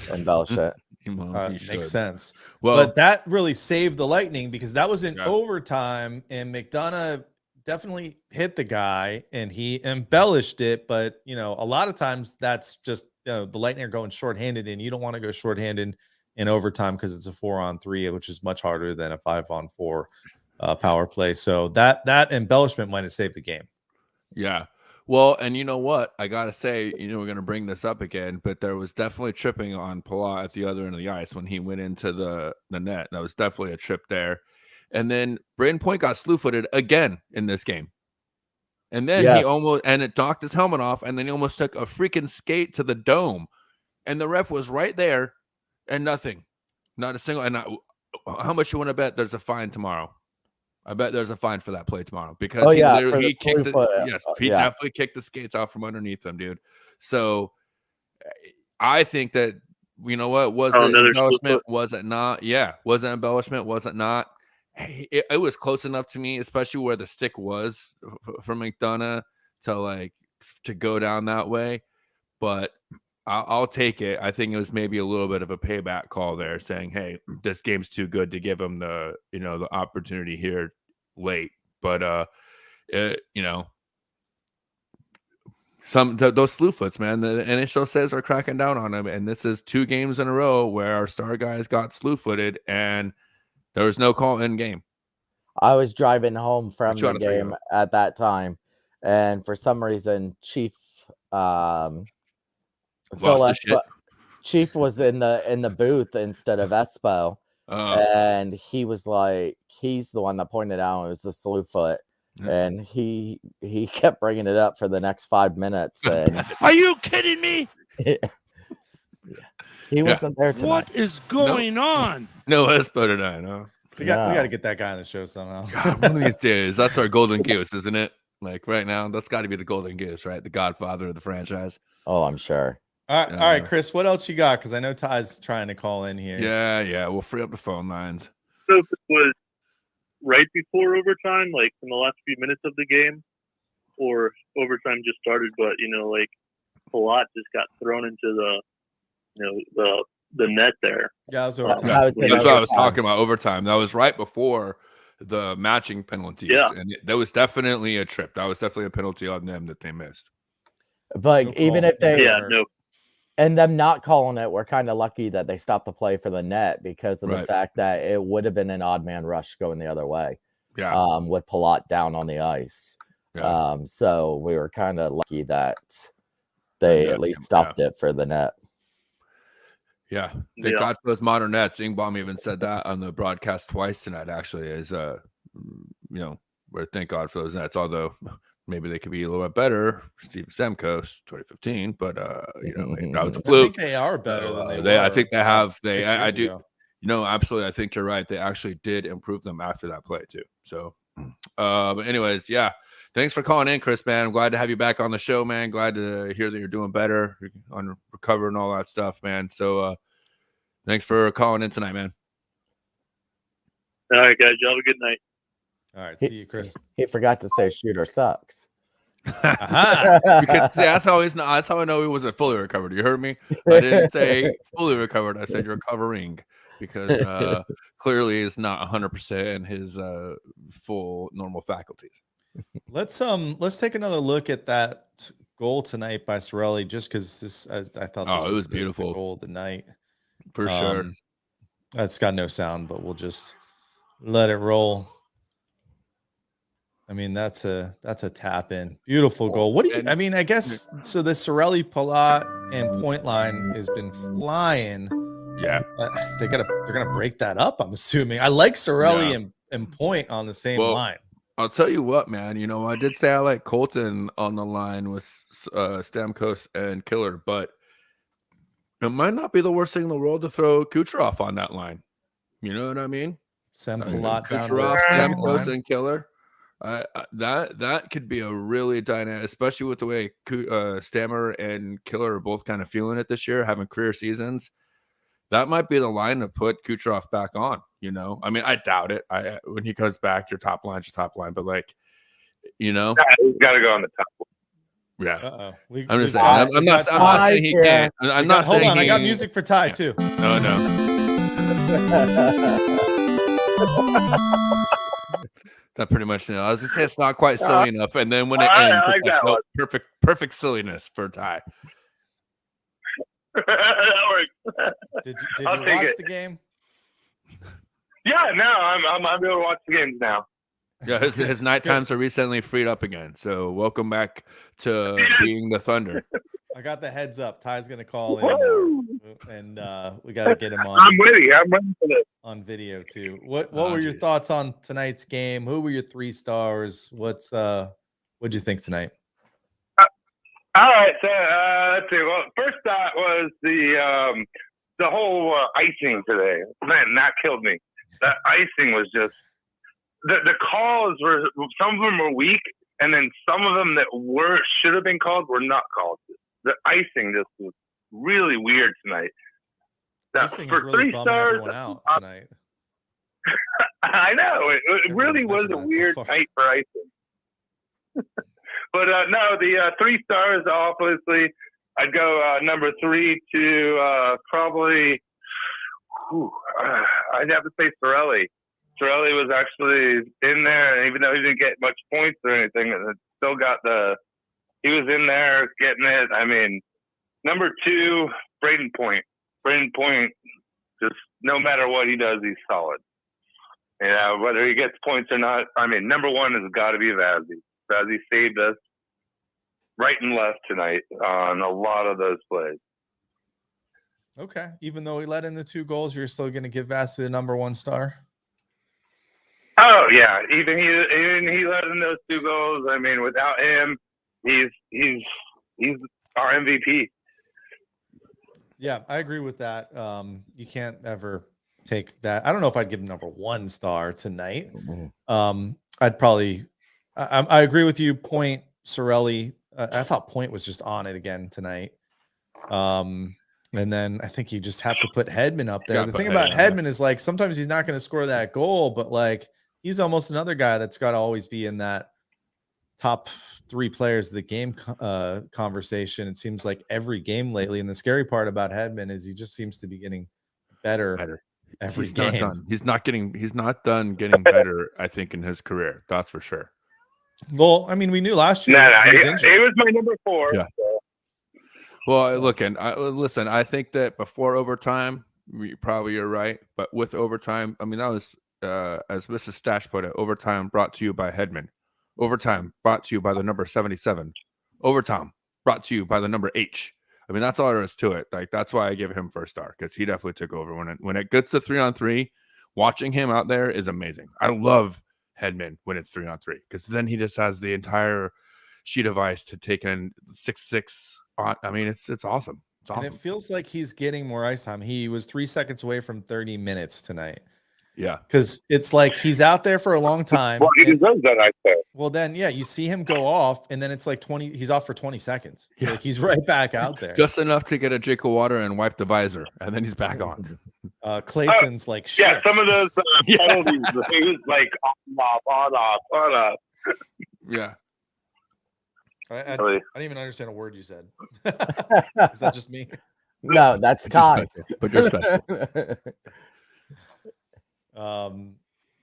embellishment. Makes sense. Well, but that really saved the Lightning, because that was in overtime, and McDonough definitely hit the guy and he embellished it. But, you know, a lot of times that's just, you know, the Lightning are going shorthanded, and you don't want to go shorthanded in overtime because it's a 4-on-3, which is much harder than a 5-on-4 power play. So that embellishment might have saved the game. Yeah. Well, and you know what? I got to say, you know, we're going to bring this up again, but there was definitely tripping on Palat at the other end of the ice when he went into the net. That was definitely a trip there. And then Braden Point got slew-footed again in this game. And then it knocked his helmet off, and then he almost took a freaking skate to the dome. And the ref was right there and nothing. Not a single. And how much you want to bet there's a fine tomorrow? I bet there's a fine for that play tomorrow because he definitely kicked the skates out from underneath him, dude. So I think that, you know what, was it embellishment? Was it not? Yeah. Was it embellishment? Was it not? It was close enough to me, especially where the stick was from McDonough to go down that way. But I'll take it. I think it was maybe a little bit of a payback call there, saying, "Hey, this game's too good to give him the opportunity here late." But those slew foots, man. The NHL says are cracking down on him, and this is 2 games in a row where our star guys got slew footed, and there was no call in game. I was driving home from the game at that time, and for some reason, Chief Chief was in the booth instead of Espo, and he was like, he's the one that pointed out it was the slew foot, and he kept bringing it up for the next 5 minutes. And are you kidding me? He wasn't there tonight. What is going on? No Espo tonight, no. We got to get that guy on the show somehow. God, one of these days, that's our golden goose, isn't it? Like right now, that's got to be the golden goose, right? The godfather of the franchise. Oh, I'm sure. All right, Chris, what else you got? Because I know Ty's trying to call in here. Yeah, we'll free up the phone lines. So if it was right before overtime, like in the last few minutes of the game, or overtime just started, but Palat just got thrown into the net there. Yeah, it was overtime. That's what I was talking about. Overtime. That was right before the matching penalties. Yeah, and that was definitely a trip. That was definitely a penalty on them that they missed. But even if they and them not calling it, we're kind of lucky that they stopped the play for the net because of the fact that it would have been an odd man rush going the other way. Yeah. With Palat down on the ice. Yeah. So we were kind of lucky that they at least stopped it for the net. Yeah. Thank God for those modern nets. Ingbaum even said that on the broadcast twice tonight, actually, is where thank God for those nets, although maybe they could be a little bit better. Steve Stamkos, 2015, but that was a fluke. I think they are better than they were. I think they have. I do. Ago. Absolutely. I think you're right. They actually did improve them after that play too. So, but anyways, yeah. Thanks for calling in, Chris, man. I'm glad to have you back on the show, man. Glad to hear that you're doing better on recover and all that stuff, man. So, thanks for calling in tonight, man. All right, guys. You have a good night. All right, see you, Chris. He forgot to say shooter sucks. Because that's how I know he wasn't fully recovered. You heard me? I didn't say fully recovered. I said recovering because clearly it's not 100% in his full normal faculties. Let's take another look at that goal tonight by Cirelli, just because I thought this was it was beautiful the goal of the night for sure. That's got no sound, but we'll just let it roll. I mean, that's a tap in. Beautiful goal. What do you? I mean, I guess so. The Cirelli, Palat, and point line has been flying. Yeah, they're gonna break that up. I'm assuming. I like Cirelli and Point on the same line. I'll tell you what, man. I did say I like Colton on the line with Stamkos and Killer, but it might not be the worst thing in the world to throw Kucherov on that line. You know what I mean? Send Palat down. Kucherov, Stamkos, and Killer. That could be a really dynamic, especially with the way Stammer and Killer are both kind of feeling it this year, having career seasons. That might be the line to put Kucherov back on. I mean, I doubt it. When he comes back, your top line's your top line, but he's got to go on the top line. Yeah, I'm just saying. I'm not saying he can't. I'm not saying. Hold on, I got music for Ty too. No. That pretty much, I was gonna say it's not quite silly enough, and then when it ends, I like it's like, that nope, perfect silliness for Ty. That works. Did you I'll take watch it. the game? Yeah, no, I'm able to watch the games now. Yeah, his night times are recently freed up again. So welcome back to being the Thunder. I got the heads up. Ty's gonna call in, and we got to get him on. I'm ready for this. On video too. What were your thoughts on tonight's game? Who were your 3 stars? What'd you think tonight? All right, so let's see. Well, first thought was the whole icing today. Man, that killed me. That icing was just the calls were, some of them were weak, and then some of them that should have been called were not called. The icing just was really weird tonight. Icing is really bumming everyone out tonight. I know it really was a weird night for icing. But no, the 3 stars, obviously, I'd go number 3 to probably. I'd have to say Cirelli. Cirelli was actually in there, and even though he didn't get much points or anything, it still got he was in there getting it. I mean, number 2, Braden Point. Braden Point, just no matter what he does, he's solid. Yeah, whether he gets points or not. I mean, number 1 has got to be Vazzy. Vazzy saved us right and left tonight on a lot of those plays. Okay. Even though he let in the 2 goals, you're still going to give Vazzy the number 1 star? Oh, yeah. Even he let in those 2 goals. I mean, without him, he's our MVP. Yeah, I agree with that. You can't ever take that. I don't know if I'd give him number 1 star tonight. I'd probably I agree with you. Point, Cirelli. I thought Point was just on it again tonight. And then I think you just have to put Hedman up there. The thing about Hedman is, like, sometimes he's not going to score that goal, but, like, he's almost another guy that's got to always be in that top 3 players of the game conversation. It seems like every game lately. And the scary part about Hedman is he just seems to be getting better. Every game. He's not done getting better, I think, in his career. That's for sure. Well, I mean, we knew last year. No, he was my number 4. Yeah. So. Well, look, and listen, I think that before overtime, you're right. But with overtime, I mean, that was, as Mrs. Stash put it, overtime brought to you by Hedman. Overtime brought to you by the number 77. Overtime brought to you by the number H. I mean, that's all there is to it. Like, that's why I give him first star, because he definitely took over. When it gets to 3-on-3, watching him out there is amazing. I love Hedman when it's 3-on-3, because then he just has the entire sheet of ice to take in 6-6 on. I mean, it's awesome. It's awesome. And it feels like he's getting more ice time. He was 3 seconds away from 30 minutes tonight. Yeah, because it's like he's out there for a long time. Well, he deserves that, I say. Well, then, yeah, you see him go off, and then it's like 20. He's off for 20 seconds. Yeah, like he's right back out there, just enough to get a drink of water and wipe the visor, and then he's back on. Clayson's like, shit. Yeah, some of those penalties. He was like on off. Yeah. I didn't even understand a word you said. Is that just me? No, that's Ty. But you're special. All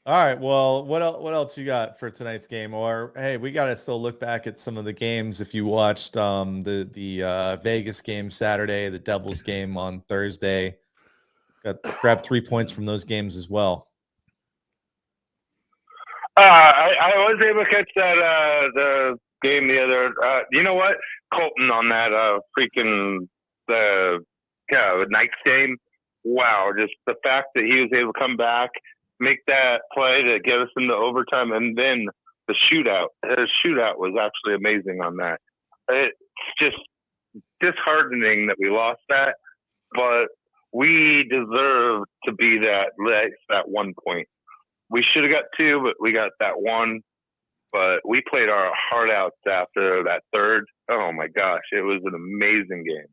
right. Well, what else you got for tonight's game? Or hey, we got to still look back at some of the games. If you watched the Vegas game Saturday, the Devils game on Thursday, grabbed 3 points from those games as well. I was able to catch that the game the other. You know what, Colton on that freaking the Knights game. Wow, just the fact that he was able to come back, make that play to get us into overtime, and then the shootout. The shootout was actually amazing on that. It's just disheartening that we lost that, but we deserve to be that 1 point. We should have got 2, but we got that 1. But we played our heart out after that third. Oh my gosh, it was an amazing game.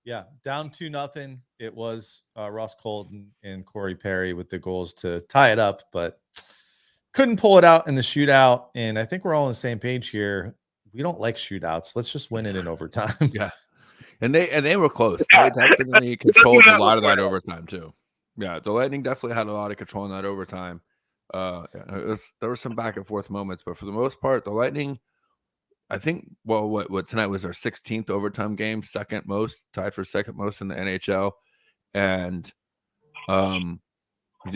Yeah, down 2-0. It was Ross Colton and Corey Perry with the goals to tie it up, but couldn't pull it out in the shootout. And I think we're all on the same page here. We don't like shootouts. Let's just win it in overtime. Yeah, and they were close. They definitely controlled a lot of that overtime too. Yeah, the Lightning definitely had a lot of control in that overtime. There were some back and forth moments, but for the most part, the Lightning, I think, what tonight was our 16th overtime game, second most, tied for second most in the NHL, and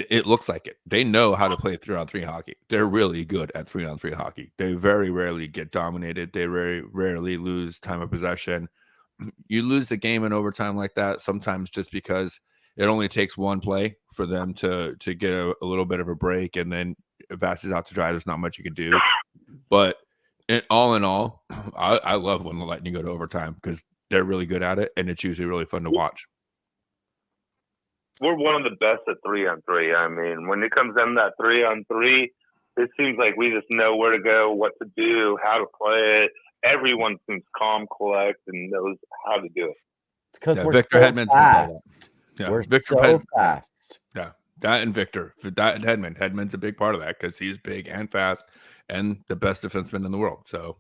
it looks like it. They know how to play 3-on-3 hockey. They're really good at 3-on-3 hockey. They very rarely get dominated. They very rarely lose time of possession. You lose the game in overtime like that sometimes just because it only takes one play for them to get a little bit of a break, and then if Vass's out to dry, there's not much you can do. But all in all, I love when the Lightning go to overtime because they're really good at it, and it's usually really fun to watch. We're one of the best at 3-on-3. I mean, when it comes down to that 3-on-3, it seems like we just know where to go, what to do, how to play it. Everyone seems calm, collect, and knows how to do it. It's because we're Victor so Hedman's fast. Yeah, We're Victor so fast. Yeah, that and Victor. That and Hedman. Hedman's a big part of that because he's big and fast and the best defenseman in the world. So,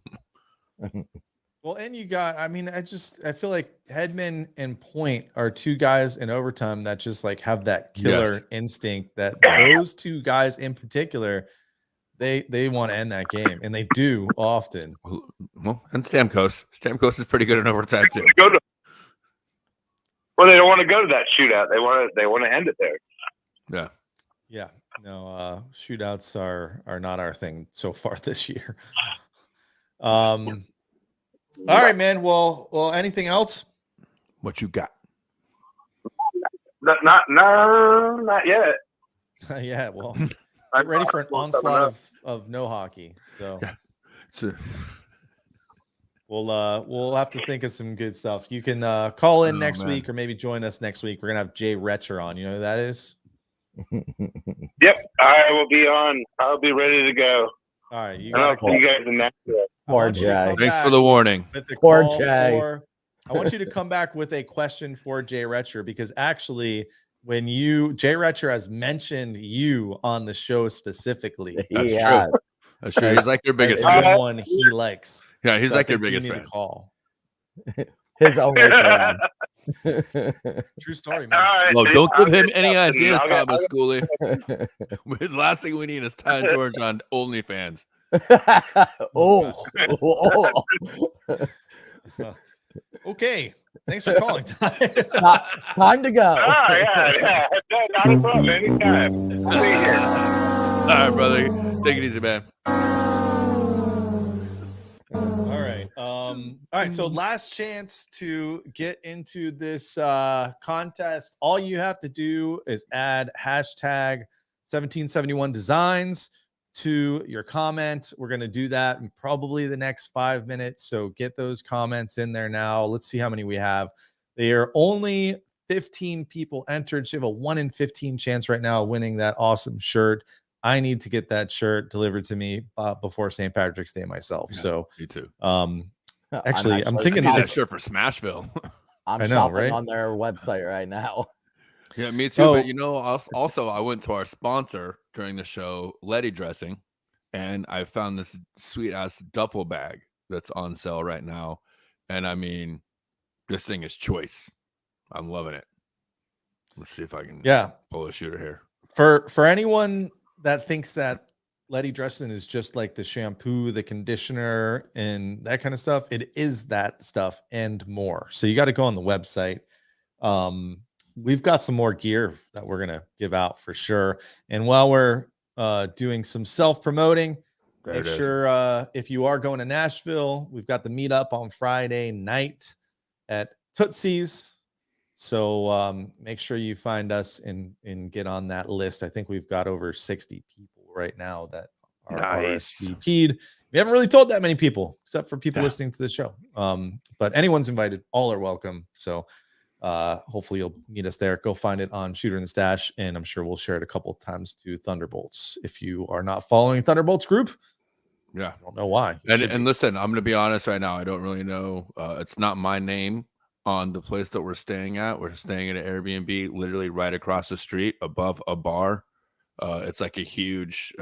well, and you got, I mean, I feel like Hedman and Point are two guys in overtime that just like have that killer instinct that those two guys in particular, they want to end that game, and they do often. Well, and Stamkos. Stamkos is pretty good in overtime too. Well, they don't want to go to that shootout. They want to end it there. Yeah. Yeah. No, shootouts are not our thing so far this year. All right, man. Well, anything else? What you got? Not yet. Yeah. Well, get ready for an onslaught of no hockey. So. Yeah. Sure. We'll have to think of some good stuff. You can call in next week or maybe join us next week. We're gonna have Jay Retcher on. You know who that is? Yep, I will be on. I'll be ready to go. All right, I'll see you guys in that. Poor Jay. Thanks for the warning. Poor Jay. I want you to come back with a question for Jay Retcher, because actually, when Jay Retcher has mentioned you on the show specifically. That's true. That's true. He's like your biggest fan. Someone he likes. Yeah, he's So like I your think you biggest need fan. to call. His only fan. True story, man. Right, Well, dude, don't give I'll him get any something. ideas, I'll get- Thomas Schooley. The last thing we need is Ty George on OnlyFans. Oh. Okay. Thanks for calling, Ty. Time to go. Oh, yeah. Not a problem. Anytime. I'll be here. All right, brother. Take it easy, man. All right. So last chance to get into this contest. All you have to do is add hashtag 1771 designs to your comment. We're going to do that in probably the next 5 minutes. So get those comments in there now. Let's see how many we have. They are only 15 people entered. So you have a 1 in 15 chance right now of winning that awesome shirt. I need to get that shirt delivered to me before St. Patrick's Day myself. Yeah, so me too. Actually, I'm thinking that it's shirt for Smashville. I'm I know, shopping right? on their website right now. Yeah, me too. Oh. But also I went to our sponsor during the show, Letty Dressing, and I found this sweet ass duffel bag that's on sale right now. And I mean, this thing is choice. I'm loving it. Let's see if I can pull a shooter here. For anyone that thinks that Letty Dressing is just like the shampoo, the conditioner, and that kind of stuff, it is that stuff and more. So you got to go on the website. We've got some more gear that we're gonna give out for sure. And while we're doing some self-promoting, make sure if you are going to Nashville, we've got the meetup on Friday night at Tootsie's. So make sure you find us and get on that list. I think we've got over 60 people right now that are RSVP'd. We haven't really told that many people, except for people listening to the show. But anyone's invited. All are welcome. So hopefully you'll meet us there. Go find it on Shooter in the Stash, and I'm sure we'll share it a couple of times to Thunderbolts. If you are not following Thunderbolts group, yeah, I don't know why. And listen, I'm going to be honest right now. I don't really know. It's not my name on the place that we're staying at. We're staying at an Airbnb literally right across the street above a bar. It's like a huge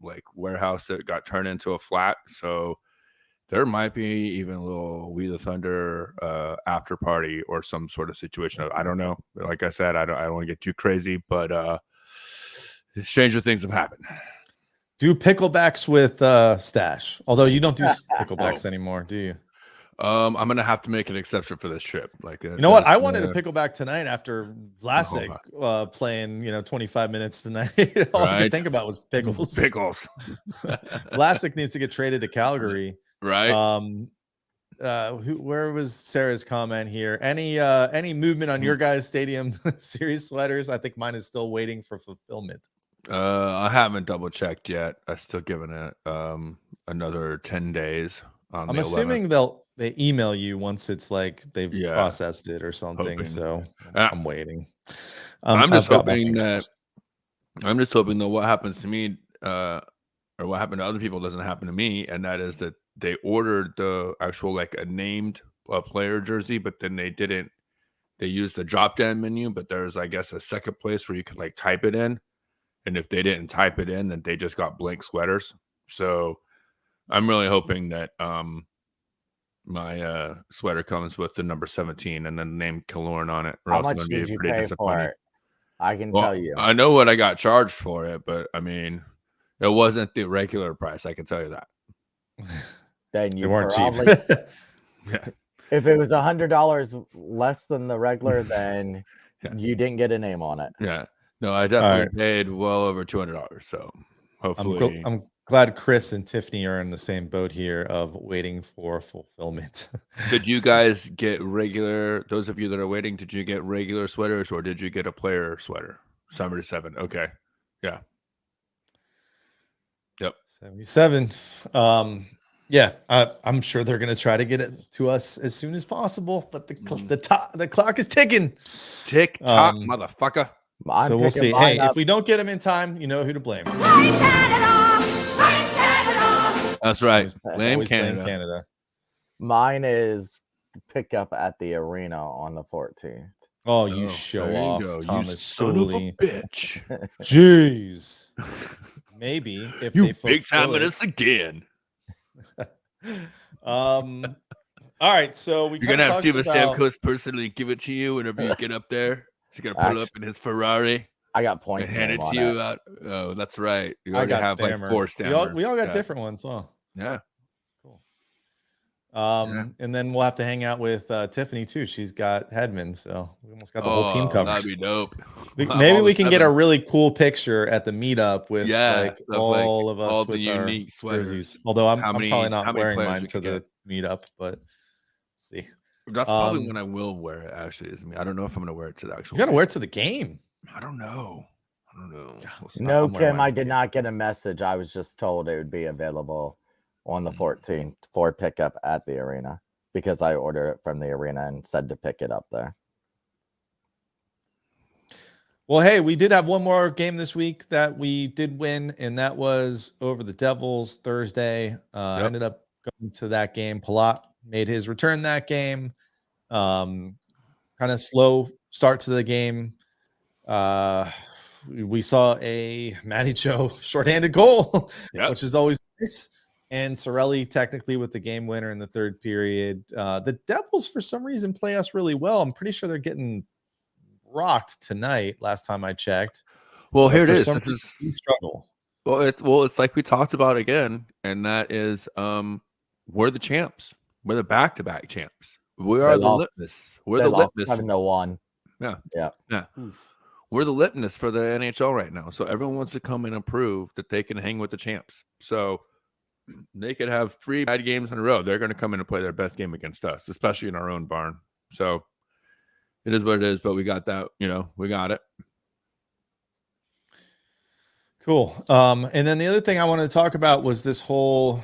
like warehouse that got turned into a flat. So there might be even a little We the Thunder after party or some sort of situation. I don't know. Like I said, I don't want to get too crazy, but Stranger things have happened. Do picklebacks with Stash. Although you don't do picklebacks anymore, do you? I'm gonna have to make an exception for this trip. Like, you know what? I wanted a pickleback tonight after Vlasic playing, 25 minutes tonight. All I could think about was pickles. Pickles. Vlasic needs to get traded to Calgary. Right. Where was Sarah's comment here? Any movement on your guys' stadium series sweaters? I think mine is still waiting for fulfillment. I haven't double checked yet. I'm still giving it another 10 days. I'm assuming they email you once it's like they've processed it or something. Hoping. So I'm waiting. I'm just hoping that what happens to me or what happened to other people doesn't happen to me, and that is that they ordered the actual like a named player jersey, but then they didn't. They used the drop down menu, but there's I guess a second place where you could like type it in, and if they didn't type it in, then they just got blank sweaters. So I'm really hoping that my sweater comes with the number 17 and then the name Killorn on it. Or How else much I'm gonna did be you pretty pay disappointed. for it? I can tell you. I know what I got charged for it, but I mean, it wasn't the regular price. I can tell you that. Then you weren't probably, cheap. Yeah. If it was $100 less than the regular, then you didn't get a name on it. Yeah. No, I definitely paid well over $200. So hopefully, I'm glad Chris and Tiffany are in the same boat here of waiting for fulfillment. Did you guys get regular? Those of you that are waiting, did you get regular sweaters or did you get a player sweater? 77. Okay. Yeah. Yep. 77. Yeah, I'm sure they're going to try to get it to us as soon as possible, but the clock is ticking. Tick tock, motherfucker. So we'll see. Hey, if we don't get them in time, you know who to blame. That's right. Blame Canada. Mine is pick up at the arena on the 14th. Oh, you show off, Thomas. You son of a bitch. Jeez. Maybe if you they big time fulfill us again. All right, so you're gonna have Steven Stamkos personally give it to you whenever you get up there. He's gonna pull up in his Ferrari. I got points. And hand it to you out. Oh, that's right. You I already got have Stammer. like 4 stammers. We all got different ones, huh? Yeah. Cool. And then we'll have to hang out with Tiffany too. She's got Hedman, so we almost got the whole team covered. That'd be dope. Maybe we can get a really cool picture at the meetup with all of us all with the our unique sweaters. jerseys. Although I'm probably not wearing mine to the meetup, but see. That's probably when I will wear it. Actually, is me. I don't know if I'm gonna wear it to the actual. You gotta wear it to the game. I don't know. No, Kim, I did not get a message. I was just told it would be available on the 14th for pickup at the arena because I ordered it from the arena and said to pick it up there. Well, hey, we did have one more game this week that we did win, and that was over the Devils Thursday. I ended up going to that game. Palat made his return that game. Kind of slow start to the game. We saw a Matty Joe shorthanded goal, which is always nice. And Sorelli technically with the game winner in the third period. The Devils, for some reason, play us really well. I'm pretty sure they're getting rocked tonight. Last time I checked. Well, here it is. This is struggle. Well, it's like we talked about again, and that is we're the champs. We're the back-to-back champs. We are the litmus. We're the litmus. 7-1. Yeah. We're the litmus for the NHL right now. So everyone wants to come in and prove that they can hang with the champs. So they could have 3 bad games in a row. They're going to come in and play their best game against us, especially in our own barn. So it is what it is, but we got that, we got it. Cool. And then the other thing I wanted to talk about was this whole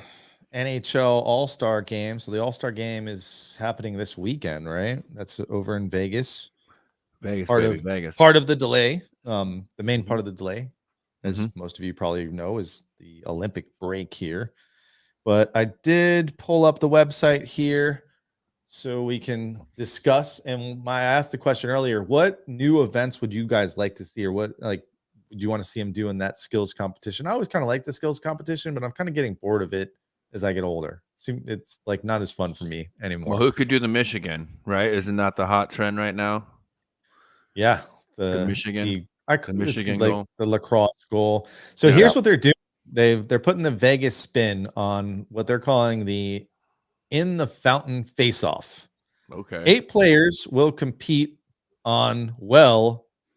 NHL All-Star game. So the All-Star game is happening this weekend, right? That's over in Vegas. Vegas. Part of the delay. The main part of the delay, as most of you probably know, is the Olympic break here. But I did pull up the website here so we can discuss. And I asked the question earlier, what new events would you guys like to see, or what do you want to see them do in that skills competition? I always kind of like the skills competition, but I'm kind of getting bored of it as I get older. It's like not as fun for me anymore. Well, who could do the Michigan, right? Isn't that the hot trend right now? Yeah, the Michigan, the The Michigan like goal. the lacrosse goal. So Yeah. here's what they're doing. They're putting the Vegas spin on what they're calling the in the fountain face-off. Okay. 8 players will compete on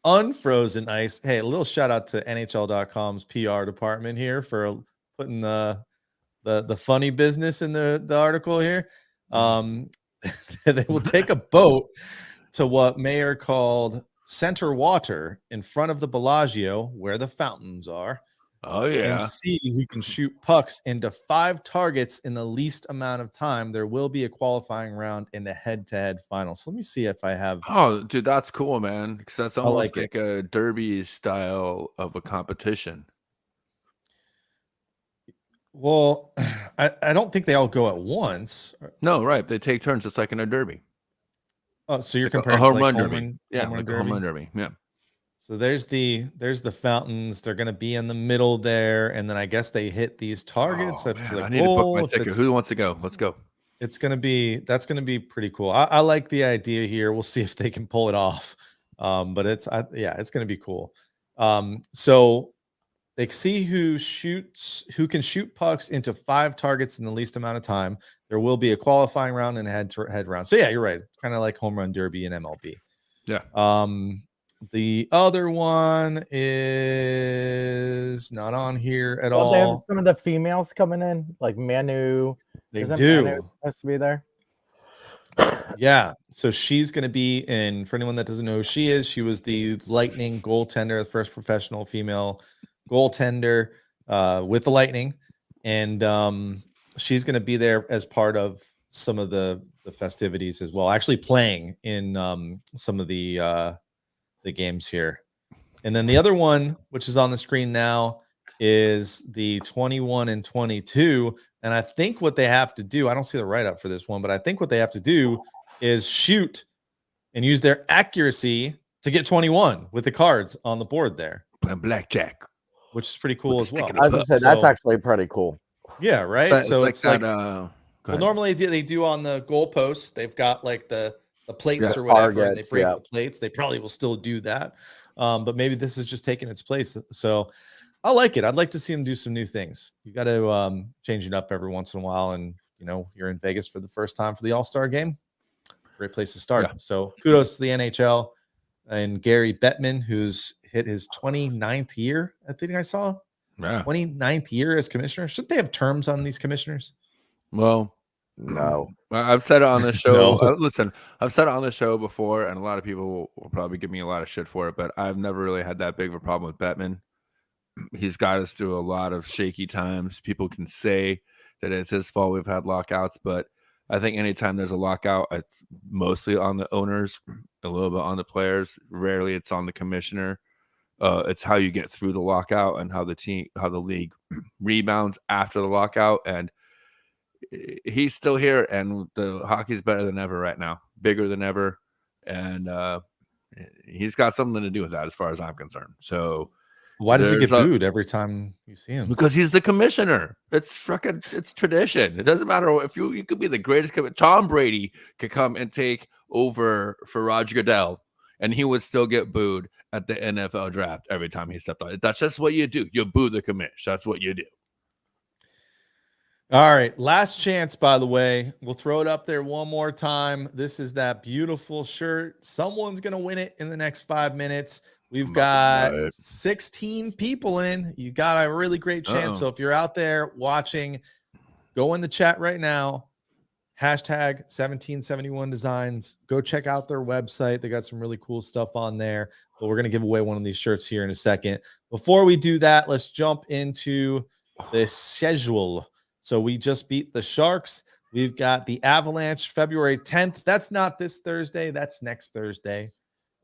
unfrozen ice. Hey, a little shout out to NHL.com's PR department here for putting the funny business in the article here. They will take a boat to what Mayor called center water in front of the Bellagio, where the fountains are. Oh And yeah. see who can shoot pucks into 5 targets in the least amount of time. There will be a qualifying round in the head-to-head final. So let me see if I have. Oh, dude, that's cool, man. Because that's almost like like a derby style of a competition. Well, I don't think they all go at once. No, right. They take turns just like in a derby. Oh, so you're Like comparing a home to like run home derby. run, Yeah, home run like a derby? home run derby. Yeah. So there's the fountains. They're going to be in the middle there, and then I guess they hit these targets. Oh, If it's man, the I need to book my goal, if ticket. it's Who wants to go? Let's go. that's going to be pretty cool. I like the idea here. We'll see if they can pull it off. But it's going to be cool. So they see who can shoot pucks into 5 targets in the least amount of time. There will be a qualifying round and a head-to-head round. So yeah, you're right. Kind of like home run derby in MLB. Yeah. The other one is not on here at all. They have some of the females coming in, like Manu. They Isn't do. Manu supposed to be there? Yeah. So she's going to be in, for anyone that doesn't know who she is, she was the Lightning goaltender, the first professional female goaltender with the Lightning. And she's going to be there as part of some of the festivities as well, actually playing in some of the games here. And then the other one, which is on the screen now, is the 21 and 22. And I think what they have to do, I don't see the write-up for this one, but I think what they have to do is shoot and use their accuracy to get 21 with the cards on the board there. Playing blackjack. Which is pretty cool as well. As I said, that's actually pretty cool. Yeah, right? So it's like that, well, normally they do on the goalposts. They've got like the plates Yeah, or whatever, and they targets, break yeah. the plates. They probably will still do that. But maybe this is just taking its place. So I like it. I'd like to see them do some new things. You got to change it up every once in a while. And, you're in Vegas for the first time for the All-Star game. Great place to start. Yeah. So kudos to the NHL and Gary Bettman, who's hit his 29th year. I think I saw. Yeah. 29th year as commissioner. Shouldn't they have terms on these commissioners? Well, No. I've said it on the show. No. Listen, I've said it on the show before, and a lot of people will probably give me a lot of shit for it, but I've never really had that big of a problem with Bettman. He's got us through a lot of shaky times. People can say that it's his fault we've had lockouts, but I think anytime there's a lockout, it's mostly on the owners, a little bit on the players. Rarely it's on the commissioner. It's how you get through the lockout and how the league rebounds after the lockout. And he's still here, and the hockey's better than ever right now, bigger than ever. And he's got something to do with that as far as I'm concerned. So why does he get booed every time you see him? Because he's the commissioner. It's tradition. It doesn't matter if you could be the greatest. Tom Brady could come and take over for Roger Goodell, and he would still get booed at the NFL draft every time he stepped on. That's just what you do. You boo the commish. That's what you do. All right. Last chance, by the way. We'll throw it up there one more time. This is that beautiful shirt. Someone's going to win it in the next 5 minutes. We've got 16 people in. You got a really great chance. So if you're out there watching, go in the chat right now. Hashtag 1771 Designs. Go check out their website. They got some really cool stuff on there. But we're going to give away one of these shirts here in a second. Before we do that, let's jump into the schedule. So we just beat the Sharks. We've got the Avalanche February 10th. That's not this Thursday. That's next Thursday.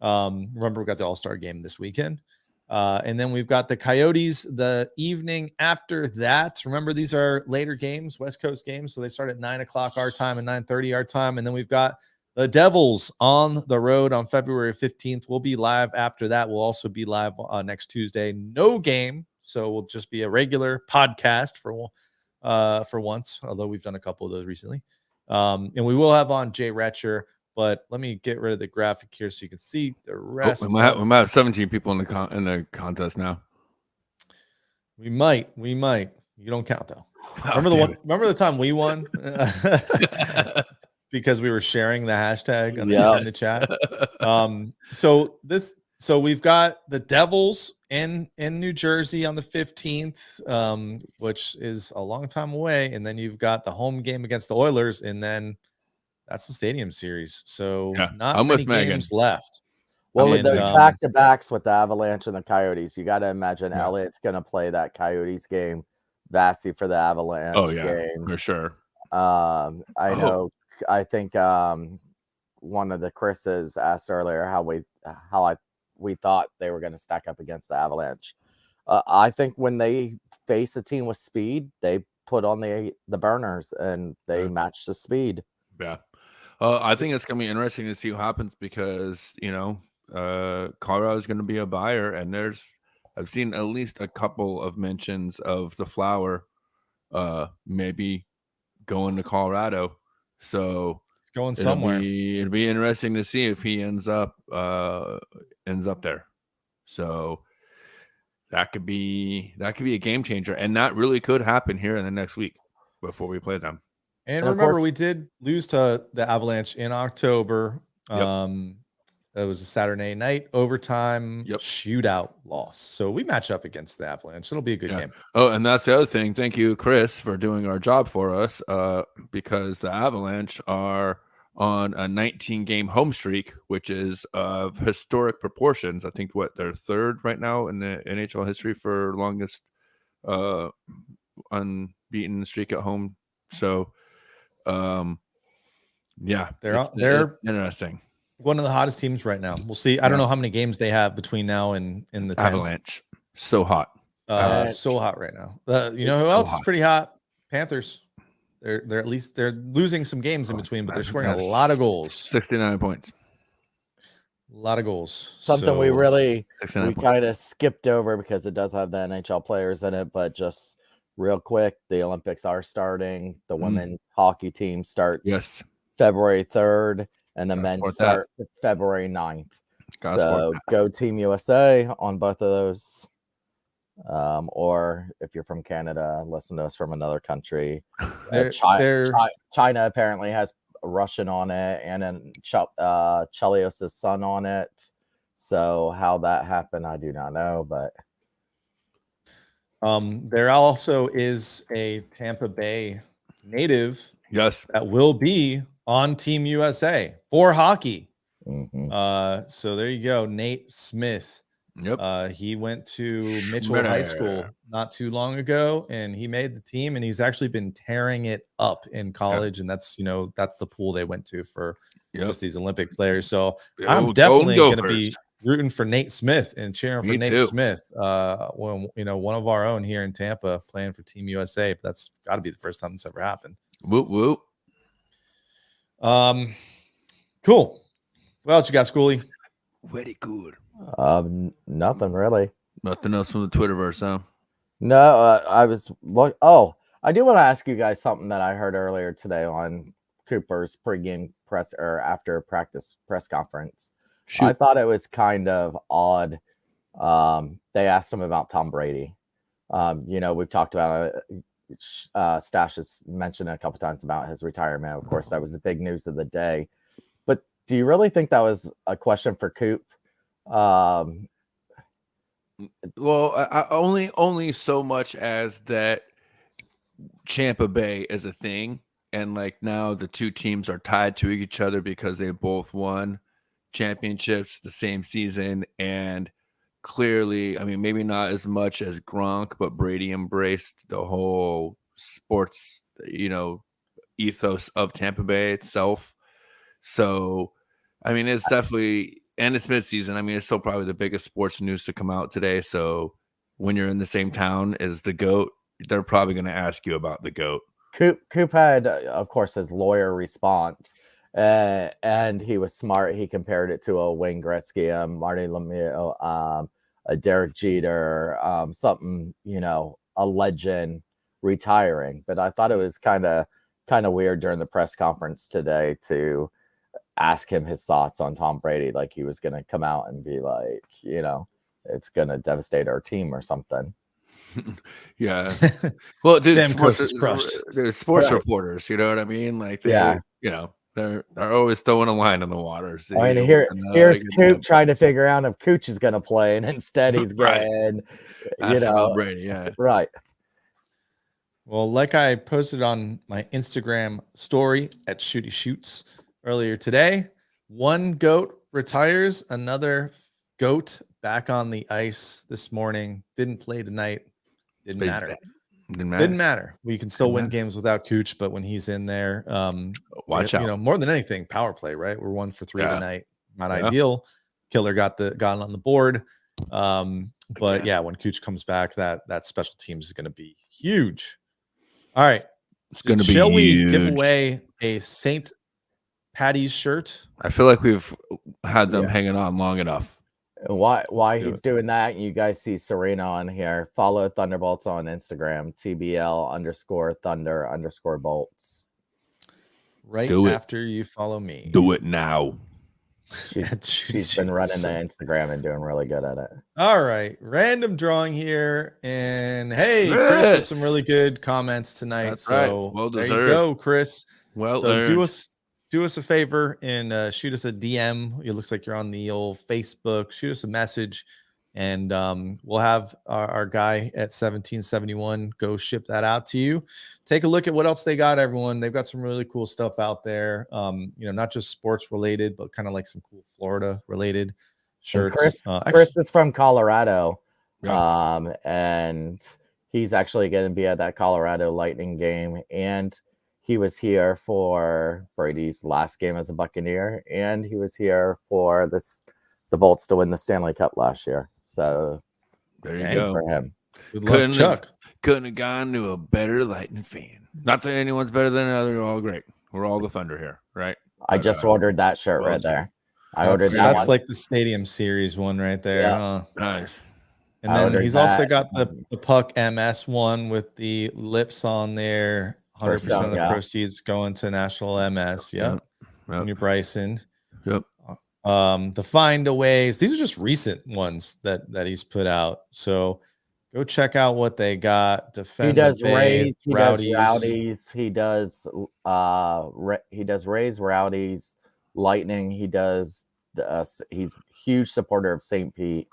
Remember, we got the All-Star game this weekend. And then we've got the Coyotes the evening after that. Remember, these are later games, West Coast games. So they start at 9 o'clock our time and 9:30 our time. And then we've got the Devils on the road on February 15th. We'll be live after that. We'll also be live next Tuesday. No game. So we'll just be a regular podcast for once, although we've done a couple of those recently. And we will have on Jay Retcher But let me get rid of the graphic here so you can see the Oh, rest. we might have 17 people in the contest now. We might. You don't count though. Oh, Remember the time we won because we were sharing the hashtag in the chat. So we've got the Devils in New Jersey on the 15th, which is a long time away, and then you've got the home game against the Oilers, and then that's the Stadium Series. So not many games left. Well, with those back-to-backs with the Avalanche and the Coyotes, you got to imagine Elliott's going to play that Coyotes game, Vasi for the Avalanche game. For sure. I think one of the Chris's asked earlier how we thought they were going to stack up against the Avalanche. I think when they face a team with speed, they put on the burners and they match the speed. Yeah. I think it's going to be interesting to see what happens because, Colorado is going to be a buyer, and I've seen at least a couple of mentions of the Flower maybe going to Colorado. So it's going somewhere. It'll be interesting to see if he ends up there. So that could be a game changer, and that really could happen here in the next week before we play them. And remember, we did lose to the Avalanche in October. It was a Saturday night overtime shootout loss. So we match up against the Avalanche. It'll be a good game. Oh, and that's the other thing. Thank you, Chris, for doing our job for us because the Avalanche are on a 19-game home streak, which is of historic proportions. I think, they're third right now in the NHL history for longest unbeaten streak at home. So, they're interesting. One of the hottest teams right now. We'll see. I don't know how many games they have between now and in the 10th. Avalanche. So hot. So hot right now. You know who else is pretty hot? Panthers. They're at least they're losing some games in between, but they're scoring a lot of goals. 69 points. A lot of goals. Something we kind of skipped over because it does have the NHL players in it, but just real quick, the Olympics are starting. The women's hockey team starts February 3rd. And the men start February 9th. So go Team USA on both of those. Or if you're from Canada, listen to us from another country. China apparently has Russian on it, and then Chelios' son on it. So how that happened, I do not know. But there also is a Tampa Bay native. Yes, that will be on Team USA for hockey. Mm-hmm. So there you go. Nate Smith. Yep. He went to Mitchell High School not too long ago, and he made the team, and he's actually been tearing it up in college. And that's the pool they went to for just these Olympic players. So I'm definitely going to be rooting for Nate Smith and cheering for Nate Smith. When one of our own here in Tampa playing for Team USA. But that's got to be the first time this ever happened. Whoop whoop. Cool. What else you got, Schoolie? Very good. Nothing really. Nothing else from the Twitterverse, huh? No, I do want to ask you guys something that I heard earlier today on Cooper's pregame press or after practice press conference. Shoot. I thought it was kind of odd. They asked him about Tom Brady. We've talked about it. Stash has mentioned a couple times about his retirement. Of course, that was the big news of the day. But do you really think that was a question for Coop? Well, only so much as that Tampa Bay is a thing, and now the two teams are tied to each other because they both won championships the same season, and clearly, I mean, maybe not as much as Gronk, but Brady embraced the whole sports, ethos of Tampa Bay itself. So, I mean, it's definitely, and it's midseason. I mean, it's still probably the biggest sports news to come out today. So when you're in the same town as the GOAT, they're probably going to ask you about the GOAT. Coop had, of course, his lawyer response. And he was smart. He compared it to a Wayne Gretzky, Marty Lemieux, a Derek Jeter, something, a legend retiring. But I thought it was kind of weird during the press conference today to ask him his thoughts on Tom Brady, like he was going to come out and be like, it's going to devastate our team or something. Yeah. Well, dude, Damn Coast is crushed. They're sports Right. reporters, you know what I mean? Like Yeah. they're always throwing a line in the water. See, I mean, here's Coop trying to figure out if Cooch is going to play, and instead he's Right. getting, Ask about Brady, yeah. right. Well, like I posted on my Instagram story at Shooty Shoots earlier today, one GOAT retires, another GOAT back on the ice this morning. Didn't play tonight. Didn't matter. Didn't matter. We can still win games without Cooch, but when he's in there, watch out. More than anything, power play, right? We're 1 for 3 tonight. Not Yeah. ideal. Killer got on the board. But yeah, when Cooch comes back, that special teams is going to be huge. All right. It's going to be Shall huge. we give away a St. Patty's shirt? I feel like we've had them hanging on long enough. Why he's doing that, you guys see Serena on here. Follow Thunderbolts on Instagram, TBL_Thunder_Bolts. Right Do it. after you follow me. Do it now. She's been running the Instagram and doing really good at it. All right. Random drawing here. And hey, Chris with some really good comments tonight. That's so right. Well there deserved. you go, Chris. Well, so do us a favor and shoot us a DM. It looks like you're on the old Facebook. Shoot us a message, and we'll have our guy at 1771 go ship that out to you. Take a look at what else they got, everyone. They've got some really cool stuff out there. Not just sports related, but kind of like some cool Florida related shirts. Chris is from Colorado, Yeah. and he's actually going to be at that Colorado Lightning game, and he was here for Brady's last game as a Buccaneer, and he was here for the Bolts to win the Stanley Cup last year. So there you good go. for him. Good luck, Chuck. Couldn't have gone to a better Lightning fan. Not that anyone's better than another. We're all great. We're all the Thunder here, right? I just ordered that shirt right there. I ordered that. That's one. like the Stadium Series one right there. Yeah. Nice. And then he's also got the Puck MS one with the lips on there. 100% of the proceeds going to National MS. Yep. Tony Bryson. Yep. The Findaways. These are just recent ones that he's put out. So go check out what they got. Defend He does the Bay, Rowdies. He does Rays, Rowdies, Lightning. He does. He's a huge supporter of St. Pete.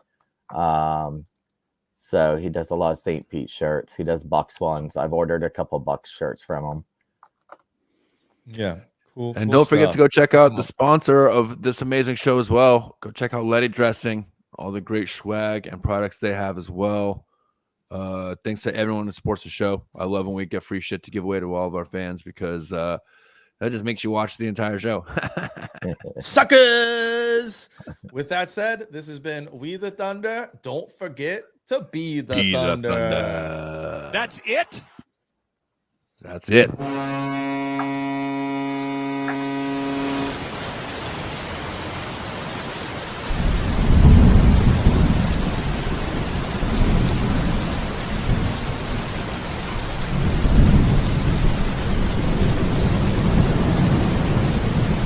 So he does a lot of St. Pete shirts. He does Bucks ones. I've ordered a couple Bucks shirts from him. Yeah, cool. And cool don't forget stuff. to go check out the sponsor of this amazing show as well. Go check out Letty Dressing, all the great swag and products they have as well. Thanks to everyone that supports the show. I love when we get free shit to give away to all of our fans because that just makes you watch the entire show. Suckers! With that said, this has been We the Thunder. Don't forget to be the Thunder. That's it? That's it.